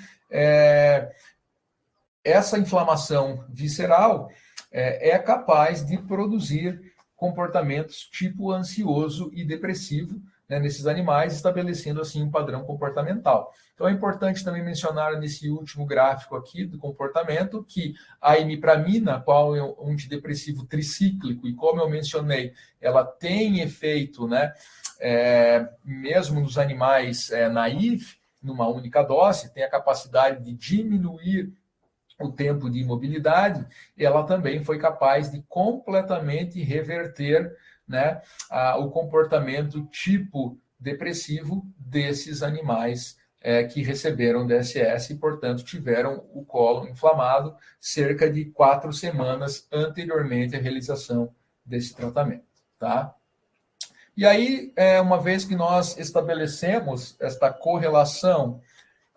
essa inflamação visceral é capaz de produzir comportamentos tipo ansioso e depressivo, né, nesses animais, estabelecendo assim um padrão comportamental. Então é importante também mencionar nesse último gráfico aqui do comportamento que a imipramina, qual é um antidepressivo tricíclico, e como eu mencionei, ela tem efeito, né, mesmo nos animais naïve, numa única dose, tem a capacidade de diminuir o tempo de imobilidade, ela também foi capaz de completamente reverter, né, o comportamento tipo depressivo desses animais que receberam DSS e, portanto, tiveram o cólon inflamado cerca de 4 semanas anteriormente à realização desse tratamento, tá? E aí, uma vez que nós estabelecemos esta correlação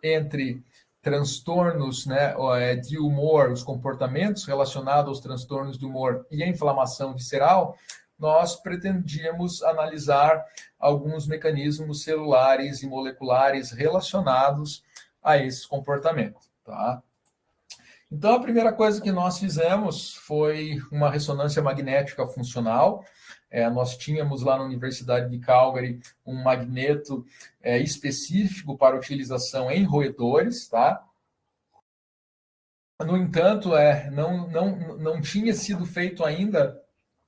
entre transtornos, né, de humor, os comportamentos relacionados aos transtornos de humor e a inflamação visceral, nós pretendíamos analisar alguns mecanismos celulares e moleculares relacionados a esses comportamentos, tá? Então, a primeira coisa que nós fizemos foi uma ressonância magnética funcional. Nós tínhamos lá na Universidade de Calgary um magneto específico para utilização em roedores, tá? No entanto, não tinha sido feito ainda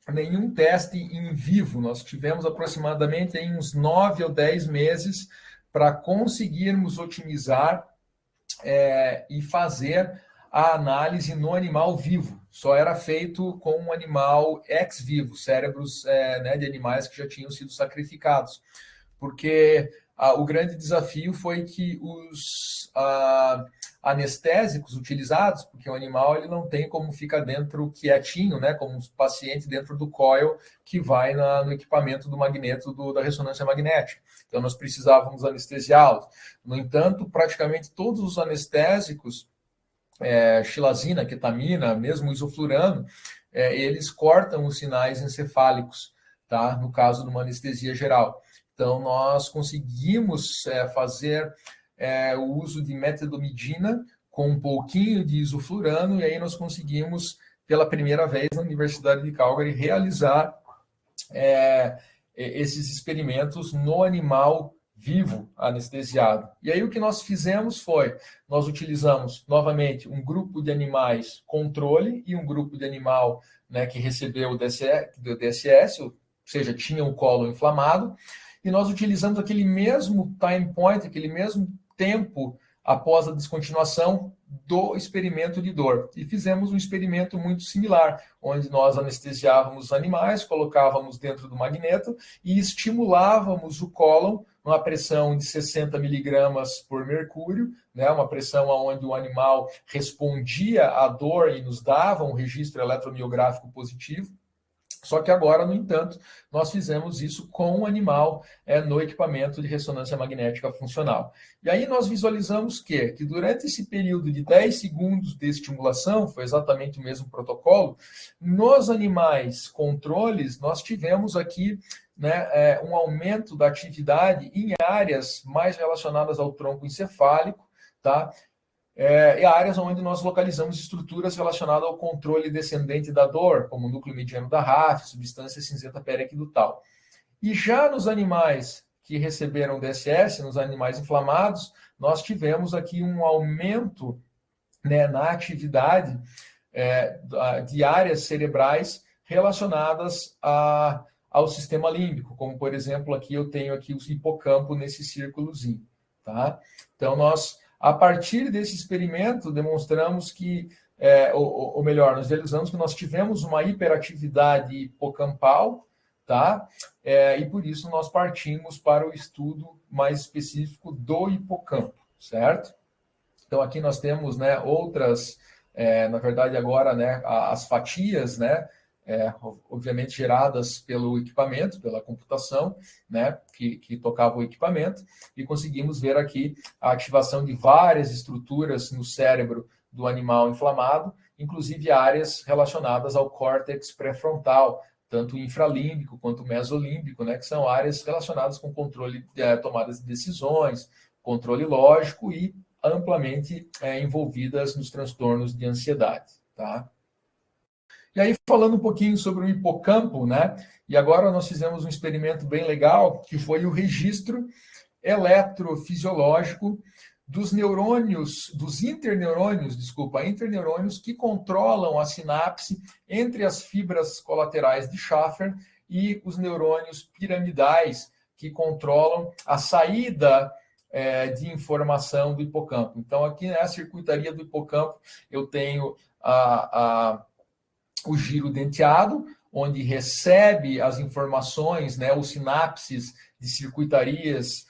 nenhum teste em vivo. Nós tivemos aproximadamente aí uns 9 ou 10 meses para conseguirmos otimizar e fazer a análise no animal vivo. Só era feito com um animal ex vivo, cérebros né, de animais que já tinham sido sacrificados. Porque o grande desafio foi que os anestésicos utilizados, porque o animal ele não tem como ficar dentro quietinho, né, como um paciente dentro do coil que vai no equipamento do magneto da ressonância magnética. Então, nós precisávamos anestesiá-los. No entanto, praticamente todos os anestésicos, xilazina, ketamina, mesmo isoflurano, eles cortam os sinais encefálicos, tá? No caso de uma anestesia geral. Então, nós conseguimos fazer o uso de metildomidina com um pouquinho de isoflurano, e aí nós conseguimos, pela primeira vez na Universidade de Calgary, realizar esses experimentos no animal vivo anestesiado. E aí o que nós fizemos foi, nós utilizamos novamente um grupo de animais controle e um grupo de animal, né, que recebeu o DSS, ou seja, tinha um colo inflamado, e nós utilizamos aquele mesmo time point, aquele mesmo tempo após a descontinuação do experimento de dor. E fizemos um experimento muito similar, onde nós anestesiávamos os animais, colocávamos dentro do magneto e estimulávamos o cólon numa pressão de 60 miligramas por mercúrio, né, uma pressão onde o animal respondia à dor e nos dava um registro eletromiográfico positivo. Só que agora, no entanto, nós fizemos isso com um animal no equipamento de ressonância magnética funcional. E aí nós visualizamos que durante esse período de 10 segundos de estimulação, foi exatamente o mesmo protocolo, nos animais controles, nós tivemos aqui, né, um aumento da atividade em áreas mais relacionadas ao tronco encefálico, tá? E áreas onde nós localizamos estruturas relacionadas ao controle descendente da dor, como o núcleo mediano da RAF, substância cinzenta periaquedutal. E já nos animais que receberam DSS, nos animais inflamados, nós tivemos aqui um aumento, né, na atividade de áreas cerebrais relacionadas ao sistema límbico, como, por exemplo, aqui eu tenho aqui o hipocampo nesse círculozinho, tá? Então, nós, a partir desse experimento, demonstramos que, ou melhor, nós realizamos que nós tivemos uma hiperatividade hipocampal, tá? E por isso nós partimos para o estudo mais específico do hipocampo, certo? Então, aqui nós temos, né, outras, na verdade, agora, né, as fatias, né, obviamente geradas pelo equipamento, pela computação, né, que tocava o equipamento, e conseguimos ver aqui a ativação de várias estruturas no cérebro do animal inflamado, inclusive áreas relacionadas ao córtex pré-frontal, tanto infralímbico quanto mesolímbico, né, que são áreas relacionadas com controle de tomadas de decisões, controle lógico e amplamente envolvidas nos transtornos de ansiedade, tá? E aí, falando um pouquinho sobre o hipocampo, né? E agora nós fizemos um experimento bem legal, que foi o registro eletrofisiológico dos neurônios, dos interneurônios, interneurônios que controlam a sinapse entre as fibras colaterais de Schaffer e os neurônios piramidais, que controlam a saída de informação do hipocampo. Então, aqui na circuitaria do hipocampo, eu tenho o giro denteado, onde recebe as informações, né, os sinapses de circuitarias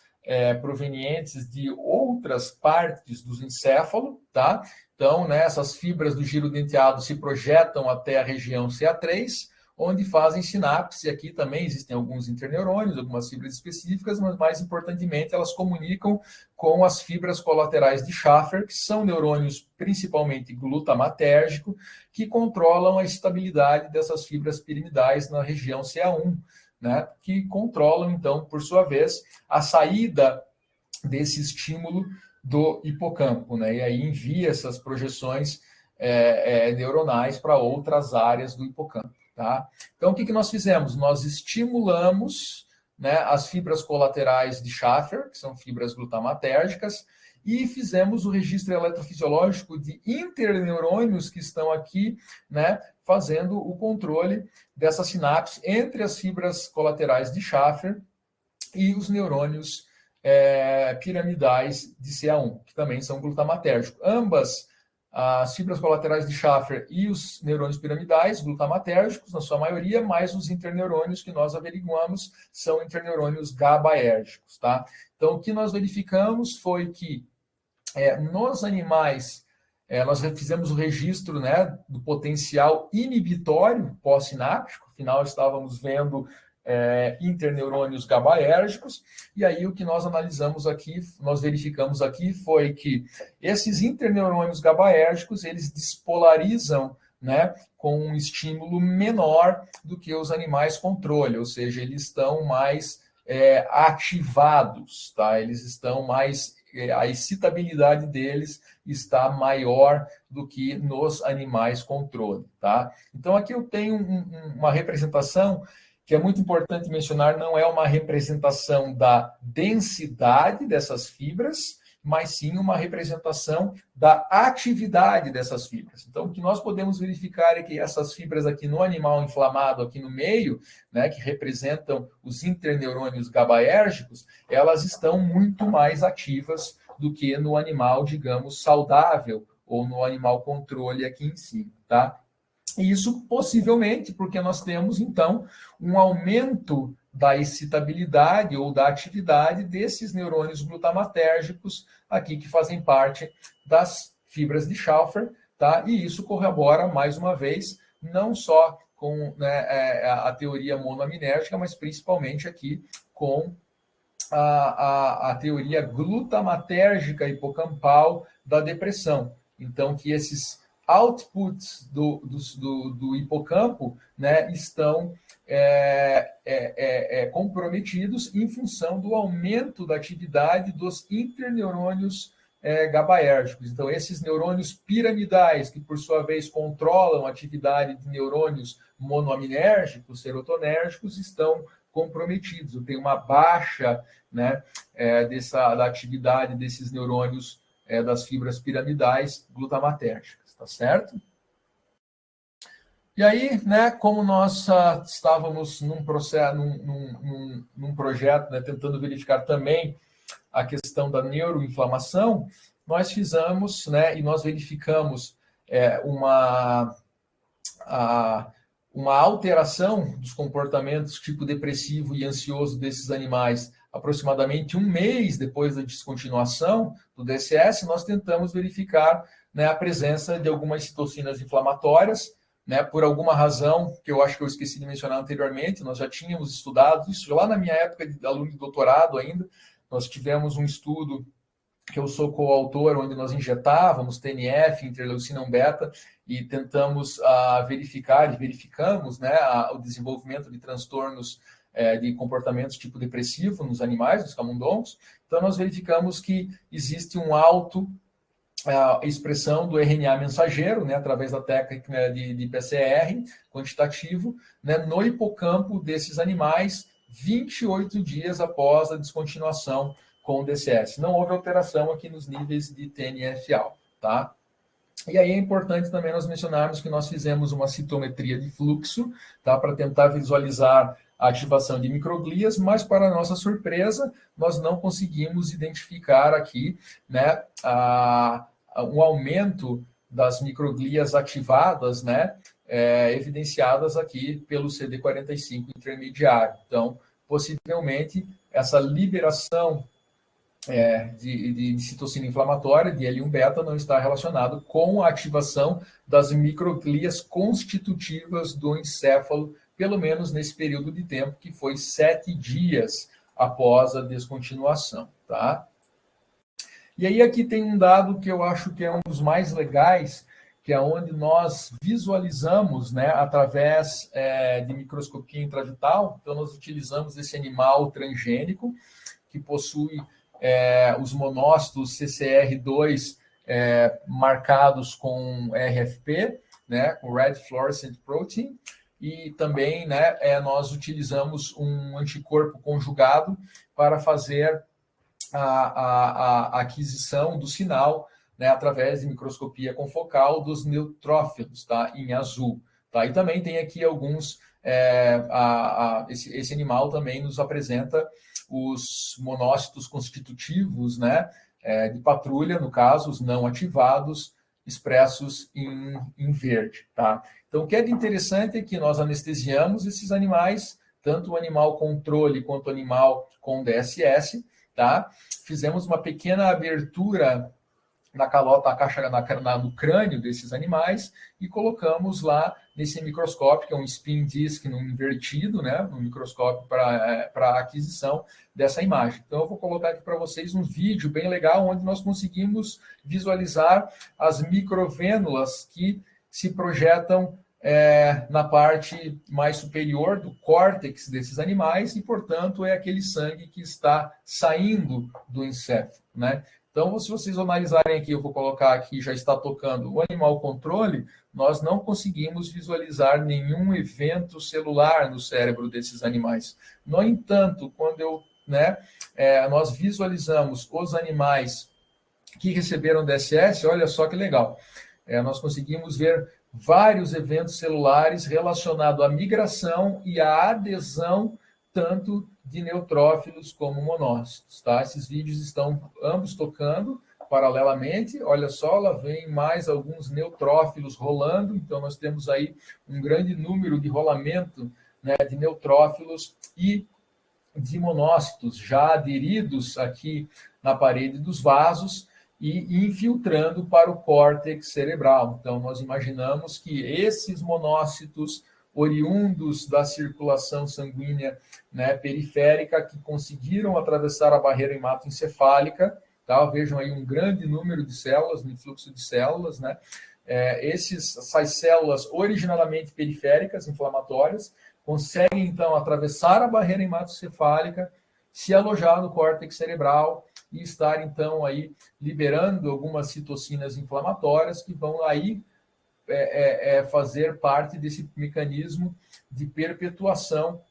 provenientes de outras partes do encéfalo, tá? Então, né, essas fibras do giro denteado se projetam até a região CA3, onde fazem sinapse. Aqui também existem alguns interneurônios, algumas fibras específicas, mas mais importantemente elas comunicam com as fibras colaterais de Schaffer, que são neurônios principalmente glutamatérgico, que controlam a estabilidade dessas fibras piramidais na região CA1, né, que controlam, então, por sua vez, a saída desse estímulo do hipocampo, né, e aí envia essas projeções neuronais para outras áreas do hipocampo. Tá? Então, o que nós fizemos? Nós estimulamos, né, as fibras colaterais de Schaffer, que são fibras glutamatérgicas, e fizemos o registro eletrofisiológico de interneurônios que estão aqui, né, fazendo o controle dessa sinapse entre as fibras colaterais de Schaffer e os neurônios piramidais de CA1, que também são glutamatérgicos. Ambas as fibras colaterais de Schaffer e os neurônios piramidais, glutamatérgicos, na sua maioria, mais os interneurônios que nós averiguamos são interneurônios GABAérgicos, tá? Então, o que nós verificamos foi que nos animais, nós fizemos o registro, né, do potencial inibitório pós-sináptico, afinal, estávamos vendo interneurônios GABAérgicos, e aí o que nós analisamos aqui, nós verificamos aqui, foi que esses interneurônios GABAérgicos, eles despolarizam, né, com um estímulo menor do que os animais controle, ou seja, eles estão mais ativados, tá? Eles estão mais, a excitabilidade deles está maior do que nos animais controle, tá? Então aqui eu tenho uma representação que é muito importante mencionar, não é uma representação da densidade dessas fibras, mas sim uma representação da atividade dessas fibras. Então, o que nós podemos verificar é que essas fibras aqui no animal inflamado, aqui no meio, né, que representam os interneurônios GABAérgicos, elas estão muito mais ativas do que no animal, digamos, saudável, ou no animal controle aqui em cima, tá? E isso possivelmente porque nós temos, então, um aumento da excitabilidade ou da atividade desses neurônios glutamatérgicos aqui que fazem parte das fibras de Schaffer, tá? E isso corrobora, mais uma vez, não só com, né, a teoria monoaminérgica, mas principalmente aqui com a teoria glutamatérgica hipocampal da depressão. Então, que esses outputs do hipocampo, né, estão comprometidos em função do aumento da atividade dos interneurônios GABAérgicos. Então, esses neurônios piramidais, que por sua vez controlam a atividade de neurônios monoaminérgicos, serotonérgicos, estão comprometidos. Tem uma baixa, né, da atividade desses neurônios das fibras piramidais glutamatérgicas. Tá certo? E aí, né, como nós estávamos num processo, num projeto, né, tentando verificar também a questão da neuroinflamação, nós fizemos, né, e nós verificamos uma alteração dos comportamentos tipo depressivo e ansioso desses animais aproximadamente um mês depois da descontinuação do DSS, nós tentamos verificar, né, a presença de algumas citocinas inflamatórias, né, por alguma razão que eu acho que eu esqueci de mencionar anteriormente. Nós já tínhamos estudado isso lá na minha época de aluno de doutorado ainda. Nós tivemos um estudo que eu sou coautor, onde nós injetávamos TNF, interleucina 1 beta, e tentamos verificamos, né, o desenvolvimento de transtornos de comportamentos tipo depressivo nos animais, nos camundongos. Então, nós verificamos que existe um alto expressão do RNA mensageiro, né, através da técnica, né, de PCR quantitativo, né, no hipocampo desses animais, 28 dias após a descontinuação com o DCS. Não houve alteração aqui nos níveis de TNF-alfa, tá? E aí é importante também nós mencionarmos que nós fizemos uma citometria de fluxo, tá, para tentar visualizar a ativação de microglias, mas, para nossa surpresa, nós não conseguimos identificar aqui, né, um aumento das microglias ativadas, né, evidenciadas aqui pelo CD45 intermediário. Então, possivelmente, essa liberação de citocina inflamatória, de L1 beta, não está relacionado com a ativação das microglias constitutivas do encéfalo, pelo menos nesse período de tempo, que foi 7 dias após a descontinuação, tá? E aí aqui tem um dado que eu acho que é um dos mais legais, que é onde nós visualizamos, né, através de microscopia intravital. Então, nós utilizamos esse animal transgênico, que possui os monócitos CCR2 marcados com RFP, né, com Red Fluorescent Protein, e também, né, nós utilizamos um anticorpo conjugado para fazer a aquisição do sinal, né, através de microscopia confocal dos neutrófilos, tá, em azul. Tá? E também tem aqui alguns, esse animal também nos apresenta os monócitos constitutivos, né, de patrulha, no caso, os não ativados, expressos em verde. Tá? Então, o que é de interessante é que nós anestesiamos esses animais, tanto o animal controle quanto o animal com DSS, tá? Fizemos uma pequena abertura na calota, no crânio desses animais, e colocamos lá nesse microscópio, que é um spin disk invertido, né, no microscópio para a aquisição dessa imagem. Então, eu vou colocar aqui para vocês um vídeo bem legal, onde nós conseguimos visualizar as microvênulas que se projetam na parte mais superior do córtex desses animais, e, portanto, é aquele sangue que está saindo do encéfalo, né? Então, se vocês analisarem aqui, eu vou colocar aqui, já está tocando o animal controle, nós não conseguimos visualizar nenhum evento celular no cérebro desses animais. No entanto, quando nós visualizamos os animais que receberam DSS, olha só que legal. Nós conseguimos ver vários eventos celulares relacionados à migração e à adesão tanto de neutrófilos como monócitos, tá? Esses vídeos estão ambos tocando paralelamente. Olha só, lá vem mais alguns neutrófilos rolando. Então, nós temos aí um grande número de rolamento, né, de neutrófilos e de monócitos já aderidos aqui na parede dos vasos e infiltrando para o córtex cerebral. Então, nós imaginamos que esses monócitos oriundos da circulação sanguínea, né, periférica, que conseguiram atravessar a barreira hematoencefálica, tá? Vejam aí um grande número de células, no fluxo de células, né? Essas células originalmente periféricas, inflamatórias, conseguem, então, atravessar a barreira hematoencefálica, se alojar no córtex cerebral e estar, então, aí liberando algumas citocinas inflamatórias que vão aí fazer parte desse mecanismo de perpetuação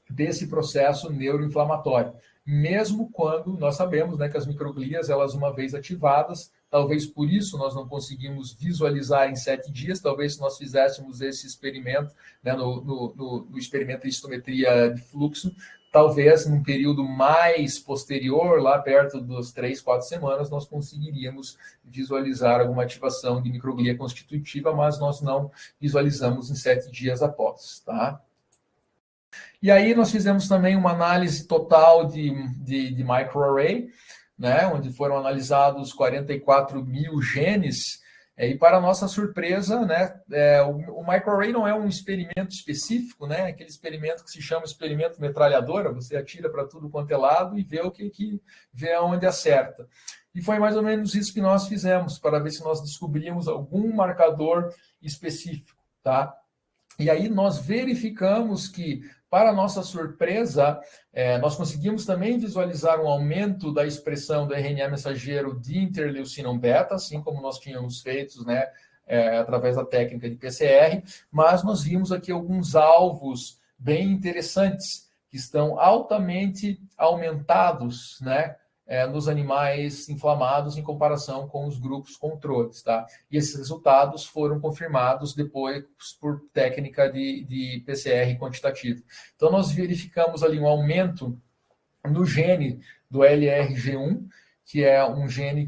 desse processo neuroinflamatório. Mesmo quando nós sabemos, né, que as microglias, elas uma vez ativadas, talvez por isso nós não conseguimos visualizar em 7 dias, talvez se nós fizéssemos esse experimento, né, no experimento de histometria de fluxo, talvez num período mais posterior, lá perto das 3, 4 semanas, nós conseguiríamos visualizar alguma ativação de microglia constitutiva, mas nós não visualizamos em 7 dias após, tá? E aí nós fizemos também uma análise total de microarray, né, onde foram analisados 44 mil genes. E para nossa surpresa, né, o microarray não é um experimento específico, né, aquele experimento que se chama experimento metralhadora, você atira para tudo quanto é lado e vê vê aonde acerta. E foi mais ou menos isso que nós fizemos, para ver se nós descobríamos algum marcador específico, tá? E aí nós verificamos que, para nossa surpresa, nós conseguimos também visualizar um aumento da expressão do RNA mensageiro de interleucinon beta, assim como nós tínhamos feito, né, através da técnica de PCR, mas nós vimos aqui alguns alvos bem interessantes, que estão altamente aumentados, né, nos animais inflamados em comparação com os grupos controles, tá? E esses resultados foram confirmados depois por técnica de PCR quantitativo. Então, nós verificamos ali um aumento no gene do LRG1, que é um gene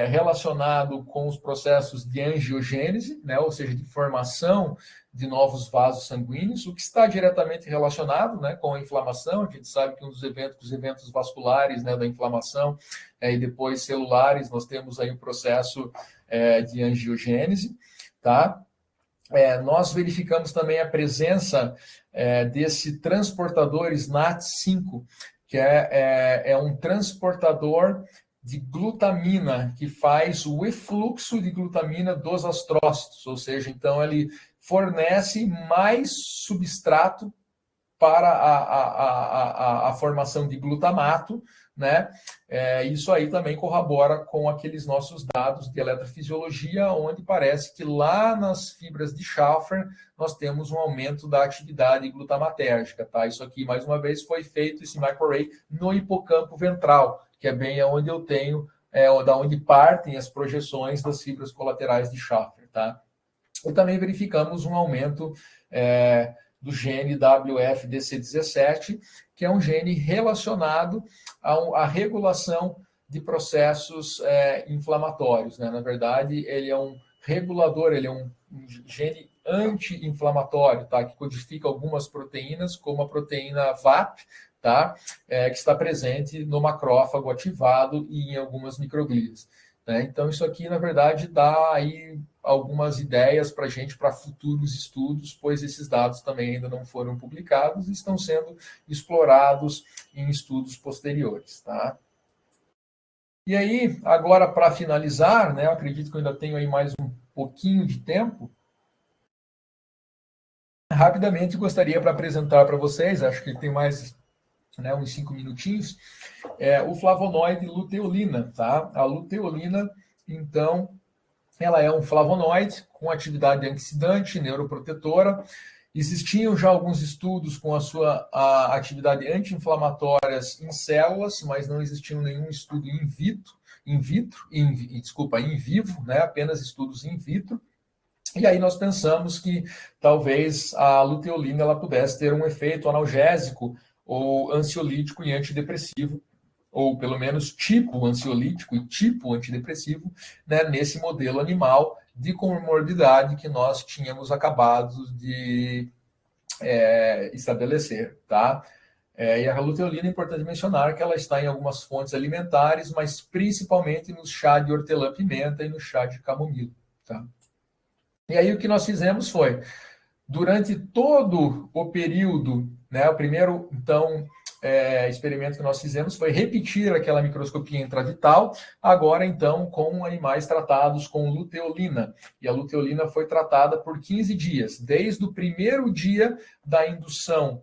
relacionado com os processos de angiogênese, né, ou seja, de formação de novos vasos sanguíneos, o que está diretamente relacionado, né, com a inflamação. A gente sabe que os eventos vasculares, né, da inflamação e depois celulares, nós temos aí o processo de angiogênese, tá? Nós verificamos também a presença desse transportador SNAT5, que é um transportador de glutamina, que faz o efluxo de glutamina dos astrócitos, ou seja, então ele fornece mais substrato para a formação de glutamato, né? Isso aí também corrobora com aqueles nossos dados de eletrofisiologia, onde parece que lá nas fibras de Schaffer nós temos um aumento da atividade glutamatérgica, tá? Isso aqui, mais uma vez, foi feito, esse microarray, no hipocampo ventral, que é bem onde eu tenho, da onde partem as projeções das fibras colaterais de Schaffer, tá? E também verificamos um aumento do gene WFDC17, que é um gene relacionado à regulação de processos inflamatórios, né? Na verdade, ele é um regulador, ele é um gene anti-inflamatório, tá? Que codifica algumas proteínas, como a proteína VAP, tá? Que está presente no macrófago ativado e em algumas microglias. Né? Então, isso aqui, na verdade, dá aí algumas ideias para a gente, para futuros estudos, pois esses dados também ainda não foram publicados e estão sendo explorados em estudos posteriores. Tá? E aí, agora, para finalizar, né, eu acredito que eu ainda tenho aí mais um pouquinho de tempo, rapidamente gostaria para apresentar para vocês, acho que tem mais, né, uns 5 minutinhos, o flavonoide luteolina. Tá? A luteolina, então, ela é um flavonoide com atividade antioxidante, neuroprotetora. Existiam já alguns estudos com a sua atividade anti-inflamatória em células, mas não existiam nenhum estudo in vivo, né? Apenas estudos in vitro. E aí nós pensamos que talvez a luteolina ela pudesse ter um efeito analgésico ou ansiolítico e antidepressivo, ou pelo menos tipo ansiolítico e tipo antidepressivo, né, nesse modelo animal de comorbidade que nós tínhamos acabado de estabelecer. Tá? E a luteolina é importante mencionar que ela está em algumas fontes alimentares, mas principalmente no chá de hortelã-pimenta e no chá de camomila. Tá? E aí o que nós fizemos foi, durante todo o período, né, o primeiro, então, experimento que nós fizemos foi repetir aquela microscopia intravital, agora, então, com animais tratados com luteolina. E a luteolina foi tratada por 15 dias, desde o primeiro dia da indução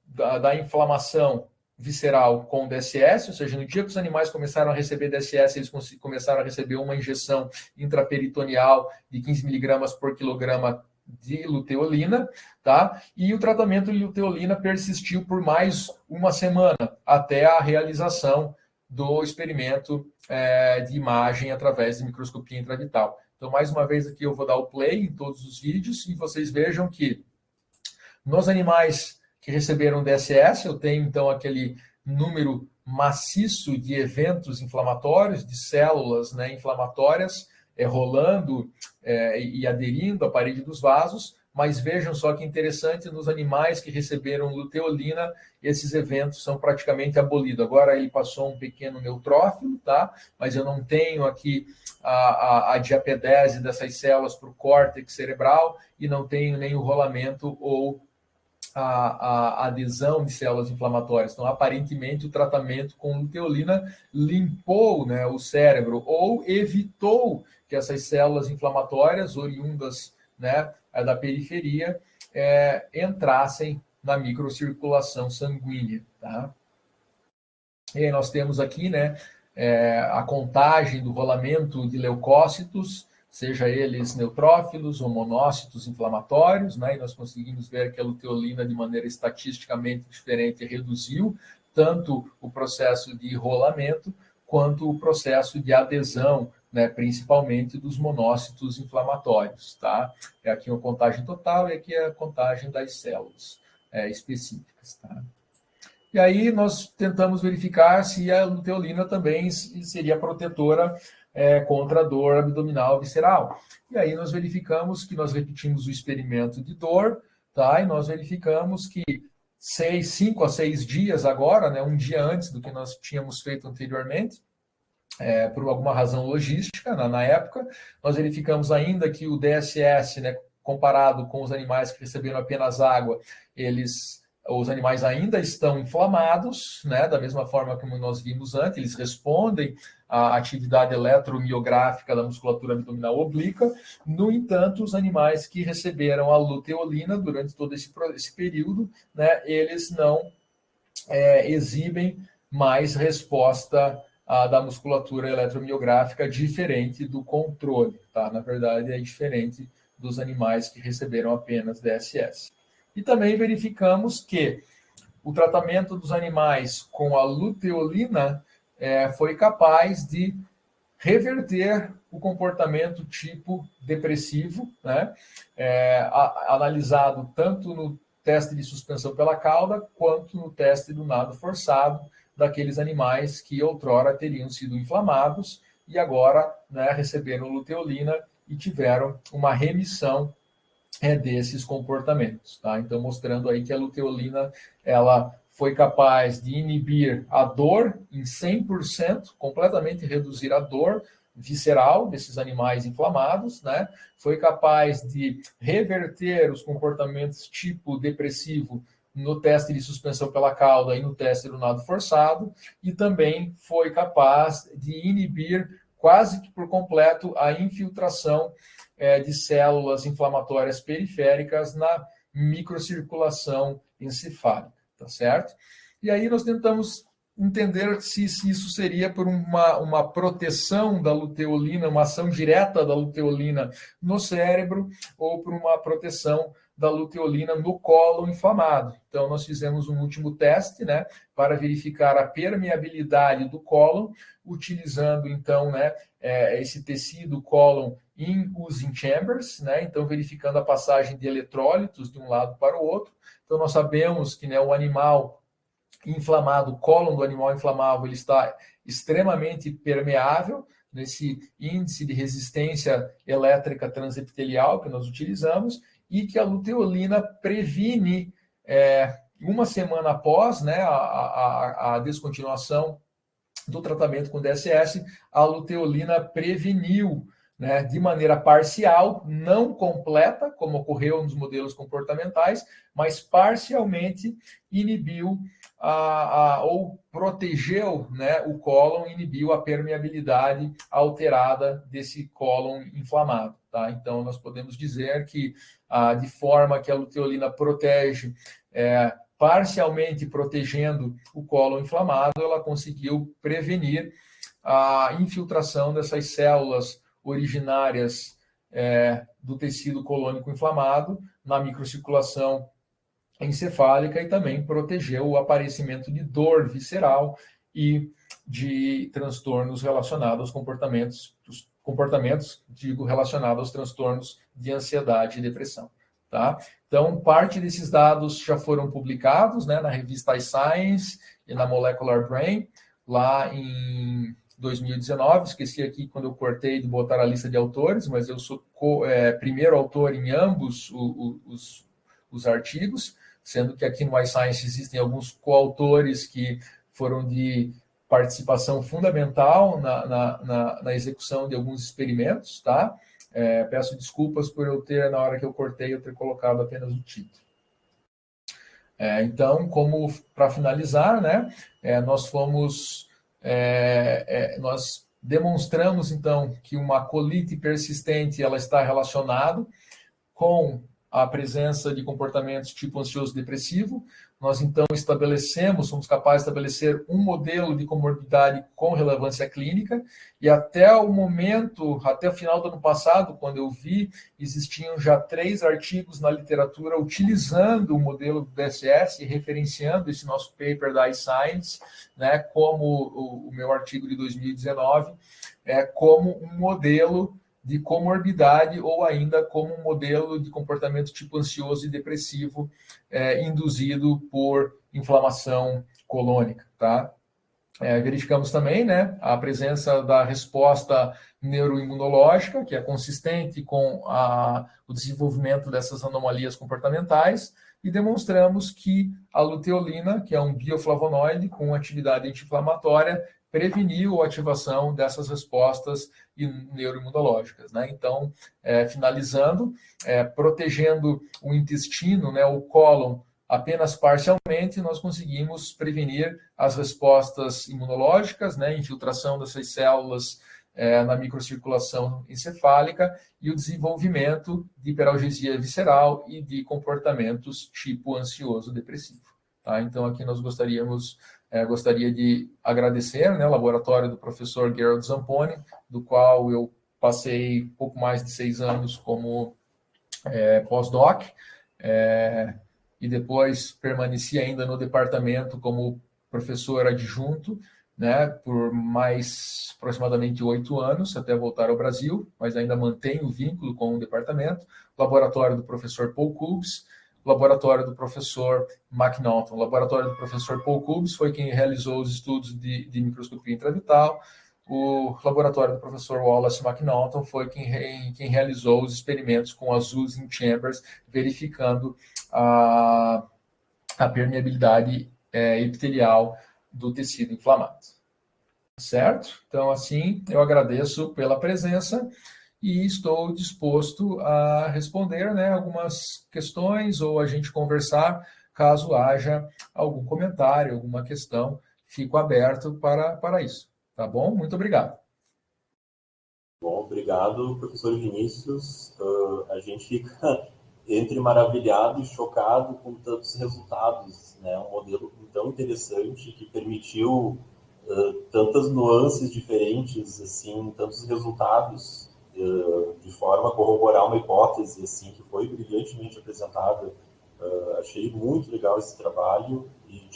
da inflamação visceral com DSS, ou seja, no dia que os animais começaram a receber DSS, eles começaram a receber uma injeção intraperitoneal de 15 miligramas por quilograma de luteolina, tá? E o tratamento de luteolina persistiu por mais uma semana, até a realização do experimento de imagem através de microscopia intravital. Então, mais uma vez aqui eu vou dar o play em todos os vídeos e vocês vejam que nos animais que receberam DSS, eu tenho então aquele número maciço de eventos inflamatórios, de células, né, inflamatórias, rolando e aderindo à parede dos vasos, mas vejam só que interessante, nos animais que receberam luteolina, esses eventos são praticamente abolidos. Agora ele passou um pequeno neutrófilo, tá? Mas eu não tenho aqui a diapedese dessas células para o córtex cerebral e não tenho nem o rolamento ou a adesão de células inflamatórias. Então, aparentemente, o tratamento com luteolina limpou, né, o cérebro ou evitou que essas células inflamatórias oriundas, né, da periferia entrassem na microcirculação sanguínea. Tá? E aí nós temos aqui, né, a contagem do rolamento de leucócitos, seja eles neutrófilos ou monócitos inflamatórios, né? E nós conseguimos ver que a luteolina, de maneira estatisticamente diferente, reduziu tanto o processo de rolamento quanto o processo de adesão, né? Principalmente dos monócitos inflamatórios, tá? É aqui uma contagem total e aqui é a contagem das células específicas, tá? E aí nós tentamos verificar se a luteolina também seria protetora contra a dor abdominal visceral. E aí nós verificamos que nós repetimos o experimento de dor, tá? E nós verificamos que 5 a 6 dias agora, né, um dia antes do que nós tínhamos feito anteriormente, por alguma razão logística, na época, nós verificamos ainda que o DSS, né, comparado com os animais que receberam apenas água, os animais ainda estão inflamados, né, da mesma forma como nós vimos antes, eles respondem à atividade eletromiográfica da musculatura abdominal oblíqua. No entanto, os animais que receberam a luteolina durante todo esse período, né, eles não exibem mais resposta da musculatura eletromiográfica diferente do controle, tá? Na verdade, é diferente dos animais que receberam apenas DSS. E também verificamos que o tratamento dos animais com a luteolina foi capaz de reverter o comportamento tipo depressivo, né? Analisado tanto no teste de suspensão pela cauda, quanto no teste do nado forçado, daqueles animais que outrora teriam sido inflamados e agora, né, receberam luteolina e tiveram uma remissão desses comportamentos, tá? Então, mostrando aí que a luteolina, ela foi capaz de inibir a dor em 100%, completamente reduzir a dor visceral desses animais inflamados, né? Foi capaz de reverter os comportamentos tipo depressivo no teste de suspensão pela cauda e no teste do nado forçado, e também foi capaz de inibir quase que por completo a infiltração de células inflamatórias periféricas na microcirculação encefálica, tá certo? E aí nós tentamos entender se isso seria por uma proteção da luteolina, uma ação direta da luteolina no cérebro, ou por uma proteção da luteolina no colo inflamado. Então, nós fizemos um último teste, né, para verificar a permeabilidade do cólon, utilizando, então, né, esse tecido cólon em using chambers, né, então, verificando a passagem de eletrólitos de um lado para o outro. Então, nós sabemos que, né, o animal inflamado, o cólon do animal inflamável, ele está extremamente permeável nesse índice de resistência elétrica transepitelial que nós utilizamos, e que a luteolina previne, uma semana após, né, a descontinuação do tratamento com DSS, a luteolina preveniu, né, de maneira parcial, não completa, como ocorreu nos modelos comportamentais, mas parcialmente inibiu ou protegeu, né, o cólon, inibiu a permeabilidade alterada desse cólon inflamado. Tá? Então, nós podemos dizer que, de forma que a luteolina protege, parcialmente protegendo o cólon inflamado, ela conseguiu prevenir a infiltração dessas células originárias do tecido colônico inflamado na microcirculação encefálica, e também protegeu o aparecimento de dor visceral e de transtornos relacionados aos comportamentos, digo, relacionados aos transtornos de ansiedade e depressão. Tá? Então, parte desses dados já foram publicados, né, na revista iScience e na Molecular Brain, lá em 2019. Esqueci aqui quando eu cortei de botar a lista de autores, mas eu sou primeiro autor em ambos os artigos, sendo que aqui no iScience existem alguns coautores que foram de participação fundamental na execução de alguns experimentos, tá? Peço desculpas por eu ter, na hora que eu cortei, eu ter colocado apenas o título. Então, como para finalizar, né, nós demonstramos, então, que uma colite persistente ela está relacionada com a presença de comportamentos tipo ansioso-depressivo. Nós, então, somos capazes de estabelecer um modelo de comorbidade com relevância clínica, e até o final do ano passado, quando eu vi, existiam já 3 artigos na literatura utilizando o modelo do DSS, referenciando esse nosso paper da iScience, né, como o meu artigo de 2019, como um modelo de comorbidade ou ainda como um modelo de comportamento tipo ansioso e depressivo induzido por inflamação colônica, tá? Verificamos também, né, a presença da resposta neuroimunológica, que é consistente com o desenvolvimento dessas anomalias comportamentais, e demonstramos que a luteolina, que é um bioflavonoide com atividade anti-inflamatória, preveniu a ativação dessas respostas neuroimunológicas, né? Então, finalizando, protegendo o intestino, né, o cólon, apenas parcialmente, nós conseguimos prevenir as respostas imunológicas, né, infiltração dessas células na microcirculação encefálica e o desenvolvimento de hiperalgesia visceral e de comportamentos tipo ansioso-depressivo. Tá? Então, aqui nós gostaria de agradecer, né, o laboratório do professor Gerald Zamponi, do qual eu passei pouco mais de 6 anos como pós-doc, e depois permaneci ainda no departamento como professor adjunto, né, por mais aproximadamente 8 anos, até voltar ao Brasil, mas ainda mantenho o vínculo com o departamento. Laboratório do professor Paul Kubs, laboratório do professor McNaughton. O laboratório do professor Paul Kubs foi quem realizou os estudos de microscopia intravital. O laboratório do professor Wallace McNaughton foi quem realizou os experimentos com as using chambers, verificando a permeabilidade epitelial do tecido inflamado. Certo? Então, assim, eu agradeço pela presença e estou disposto a responder, né, algumas questões ou a gente conversar, caso haja algum comentário, alguma questão, fico aberto para isso. Tá bom? Muito obrigado. Bom, obrigado, professor Vinícius. A gente fica entre maravilhado e chocado com tantos resultados, né? Um modelo tão interessante que permitiu tantas nuances diferentes, assim, tantos resultados de forma a corroborar uma hipótese, assim, que foi brilhantemente apresentada. Achei muito legal esse trabalho e,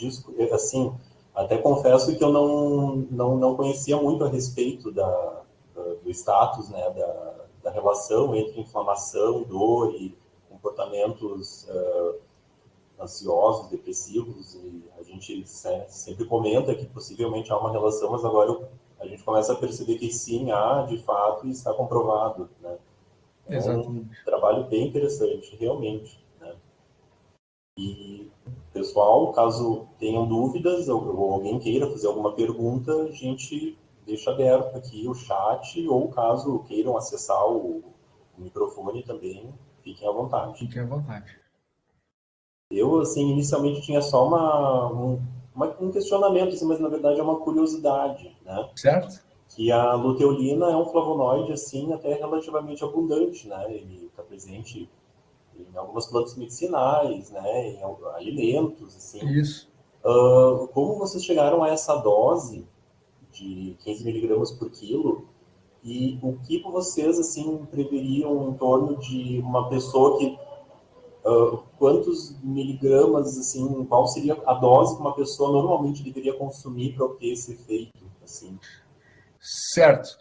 assim, até confesso que eu não conhecia muito a respeito do status, né, da relação entre inflamação, dor e comportamentos ansiosos, depressivos, e a gente sempre comenta que possivelmente há uma relação, mas agora a gente começa a perceber que sim, há, de fato, e está comprovado, né? É um trabalho bem interessante, realmente, né? E, pessoal, caso tenham dúvidas ou alguém queira fazer alguma pergunta, a gente deixa aberto aqui o chat, ou caso queiram acessar o microfone também, fiquem à vontade. Fiquem à vontade. Eu, assim, inicialmente tinha só um questionamento, assim, mas na verdade é uma curiosidade, né? Certo? Que a luteolina é um flavonoide, assim, até relativamente abundante, né? Ele está presente em algumas plantas medicinais, né? Em alimentos, assim. Isso. Como vocês chegaram a essa dose de 15 miligramas por quilo? E o que vocês, assim, preveriam em torno de uma pessoa que quantos miligramas, assim, qual seria a dose que uma pessoa normalmente deveria consumir para obter esse efeito, assim? Certo.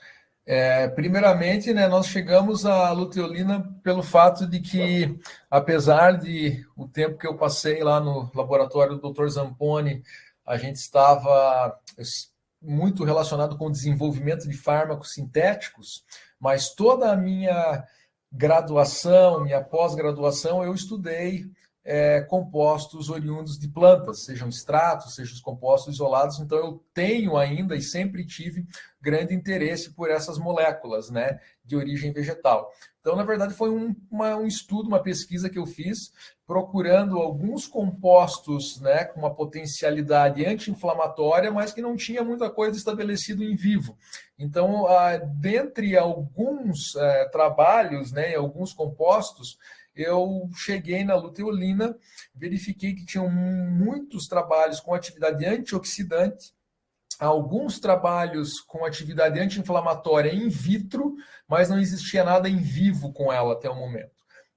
Primeiramente, né, nós chegamos à luteolina pelo fato de que, apesar de o tempo que eu passei lá no laboratório do Dr. Zamponi, a gente estava muito relacionado com o desenvolvimento de fármacos sintéticos, mas toda a minha graduação, minha pós-graduação, eu estudei compostos oriundos de plantas, sejam extratos, sejam os compostos isolados. Então, eu tenho ainda e sempre tive grande interesse por essas moléculas, né, de origem vegetal. Então, na verdade, foi um estudo, uma pesquisa que eu fiz, procurando alguns compostos, né, com uma potencialidade anti-inflamatória, mas que não tinha muita coisa estabelecida em vivo. Então, dentre alguns trabalhos, né, alguns compostos, eu cheguei na luteolina, verifiquei que tinham muitos trabalhos com atividade antioxidante, alguns trabalhos com atividade anti-inflamatória in vitro, mas não existia nada em vivo com ela até o momento.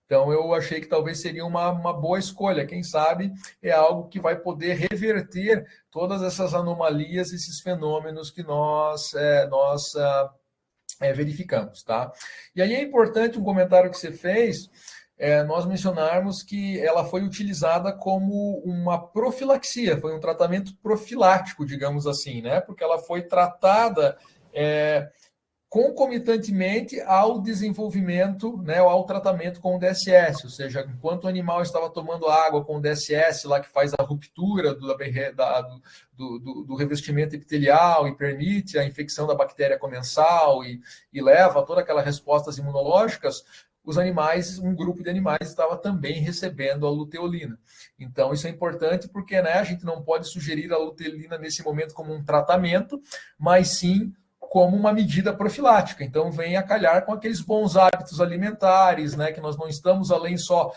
Então, eu achei que talvez seria uma boa escolha. Quem sabe é algo que vai poder reverter todas essas anomalias, esses fenômenos que nós verificamos. Tá? E aí é importante um comentário que você fez, nós mencionarmos que ela foi utilizada como uma profilaxia, foi um tratamento profilático, digamos assim, né? Porque ela foi tratada concomitantemente ao desenvolvimento, né, ao tratamento com o DSS, ou seja, enquanto o animal estava tomando água com o DSS, lá que faz a ruptura do revestimento epitelial e permite a infecção da bactéria comensal e leva a todas aquelas respostas imunológicas, os animais, um grupo de animais estava também recebendo a luteolina. Então, isso é importante porque, né, a gente não pode sugerir a luteolina nesse momento como um tratamento, mas sim como uma medida profilática. Então, vem a calhar com aqueles bons hábitos alimentares, né, que nós não estamos além só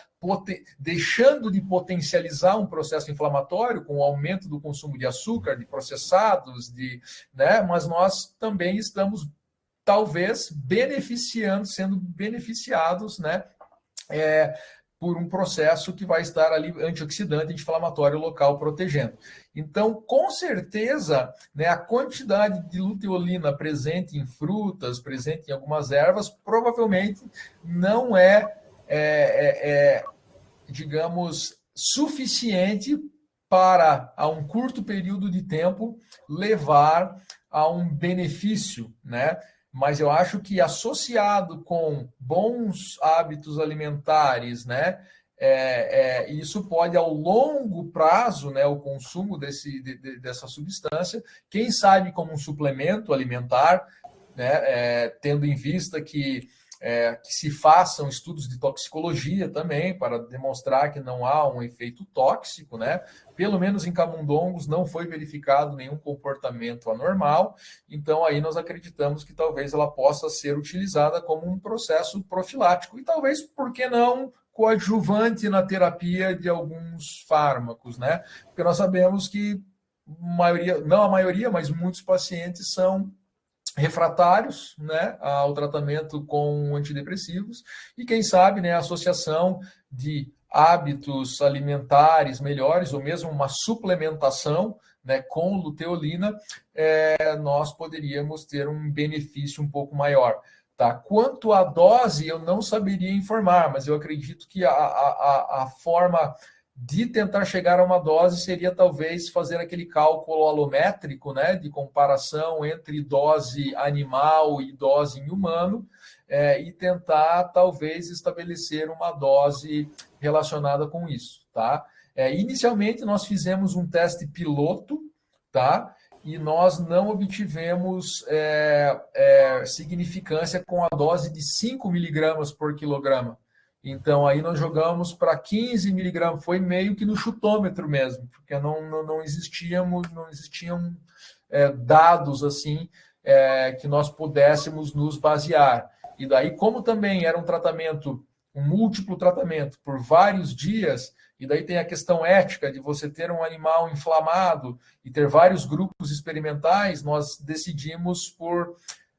deixando de potencializar um processo inflamatório com o aumento do consumo de açúcar, de processados, né, mas nós também estamos talvez sendo beneficiados, né, por um processo que vai estar ali antioxidante, anti-inflamatório local protegendo. Então, com certeza, né, a quantidade de luteolina presente em frutas, presente em algumas ervas, provavelmente não digamos, suficiente para, a um curto período de tempo, levar a um benefício, né? Mas eu acho que associado com bons hábitos alimentares, né, isso pode, ao longo prazo, né, o consumo dessa substância, quem sabe como um suplemento alimentar, né, tendo em vista que se façam estudos de toxicologia também, para demonstrar que não há um efeito tóxico, né? Pelo menos em camundongos não foi verificado nenhum comportamento anormal, então aí nós acreditamos que talvez ela possa ser utilizada como um processo profilático, e talvez, por que não, coadjuvante na terapia de alguns fármacos, né? Porque nós sabemos que não a maioria, mas muitos pacientes são refratários, né, ao tratamento com antidepressivos, e quem sabe, né, a associação de hábitos alimentares melhores, ou mesmo uma suplementação, né, com luteolina, nós poderíamos ter um benefício um pouco maior. Tá? Quanto à dose, eu não saberia informar, mas eu acredito que a forma de tentar chegar a uma dose seria talvez fazer aquele cálculo alométrico, né, de comparação entre dose animal e dose em humano, e tentar talvez estabelecer uma dose relacionada com isso, tá? Inicialmente nós fizemos um teste piloto, tá? E nós não obtivemos significância com a dose de 5 miligramas por quilograma. Então, aí nós jogamos para 15 miligramas, foi meio que no chutômetro mesmo, porque não existiam dados assim que nós pudéssemos nos basear. E daí, como também era um múltiplo tratamento por vários dias, e daí tem a questão ética de você ter um animal inflamado e ter vários grupos experimentais, nós decidimos por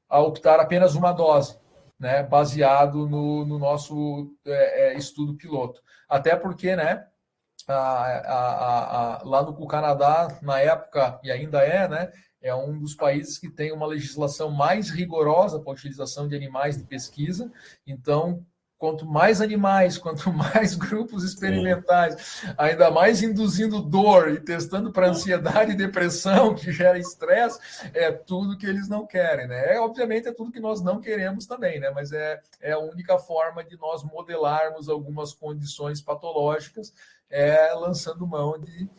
optar apenas uma dose, né, baseado no nosso estudo piloto. Até porque, né, lá no Canadá, na época, e ainda né, é um dos países que tem uma legislação mais rigorosa para a utilização de animais de pesquisa. Então, quanto mais animais, quanto mais grupos experimentais, ainda mais induzindo dor e testando para ansiedade e depressão, que gera estresse, é tudo que eles não querem, né? Obviamente é tudo que nós não queremos também, né? Mas é a única forma de nós modelarmos algumas condições patológicas, lançando mão de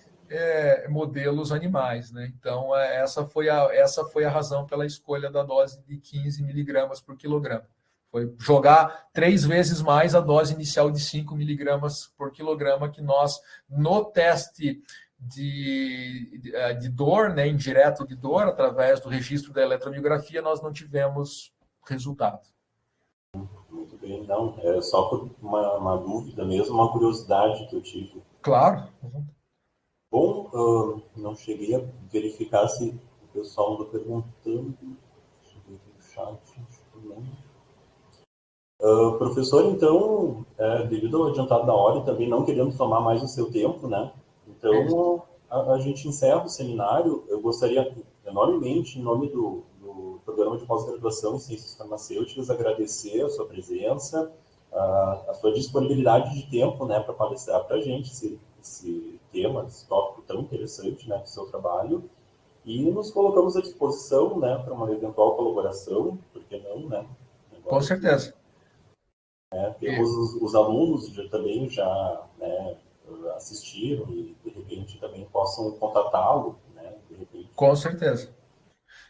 modelos animais, né? Então, essa foi a razão pela escolha da dose de 15 miligramas por quilograma. Foi jogar 3 vezes mais a dose inicial de 5 miligramas por quilograma que nós, no teste de dor, né, indireto de dor, através do registro da eletromiografia, nós não tivemos resultado. Muito bem, não, é só por uma dúvida mesmo, uma curiosidade que eu tive. Claro. Bom, não cheguei a verificar se o pessoal anda perguntando. Deixa eu ver aqui no chat. Professor, então, devido ao adiantado da hora e também não querendo tomar mais o seu tempo, né? Então, a gente encerra o seminário. Eu gostaria enormemente, em nome do Programa de Pós-Graduação em Ciências Farmacêuticas, agradecer a sua presença, a sua disponibilidade de tempo, né, para palestrar para a gente esse tema, esse tópico tão interessante, né, do seu trabalho. E nos colocamos à disposição, né, para uma eventual colaboração, por que não, né? Com certeza. Temos os alunos também já, né, assistiram e, de repente, também possam contatá-lo, né, de repente. Com certeza.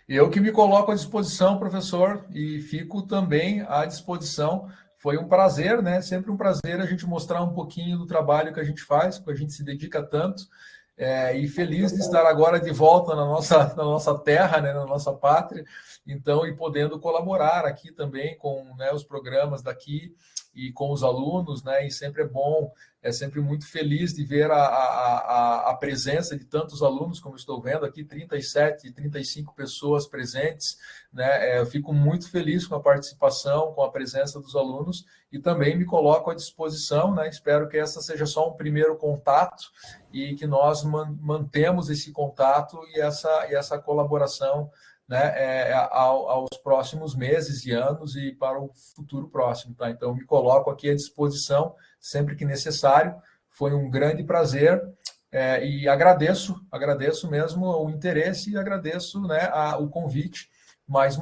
Eu que me coloco à disposição, professor, e fico também à disposição. Foi um prazer, né? Sempre um prazer a gente mostrar um pouquinho do trabalho que a gente faz, que a gente se dedica tanto. E feliz de estar agora de volta na nossa terra, né, na nossa pátria, então, e podendo colaborar aqui também com, né, os programas daqui e com os alunos, né, e sempre é bom, sempre muito feliz de ver a presença de tantos alunos, como estou vendo aqui, 37, 35 pessoas presentes, né, eu fico muito feliz com a participação, com a presença dos alunos, e também me coloco à disposição, né, espero que essa seja só um primeiro contato, e que nós mantemos esse contato e essa colaboração, né, aos próximos meses e anos e para o futuro próximo. Tá? Então, me coloco aqui à disposição sempre que necessário. Foi um grande prazer e agradeço mesmo o interesse e agradeço, né, o convite mais uma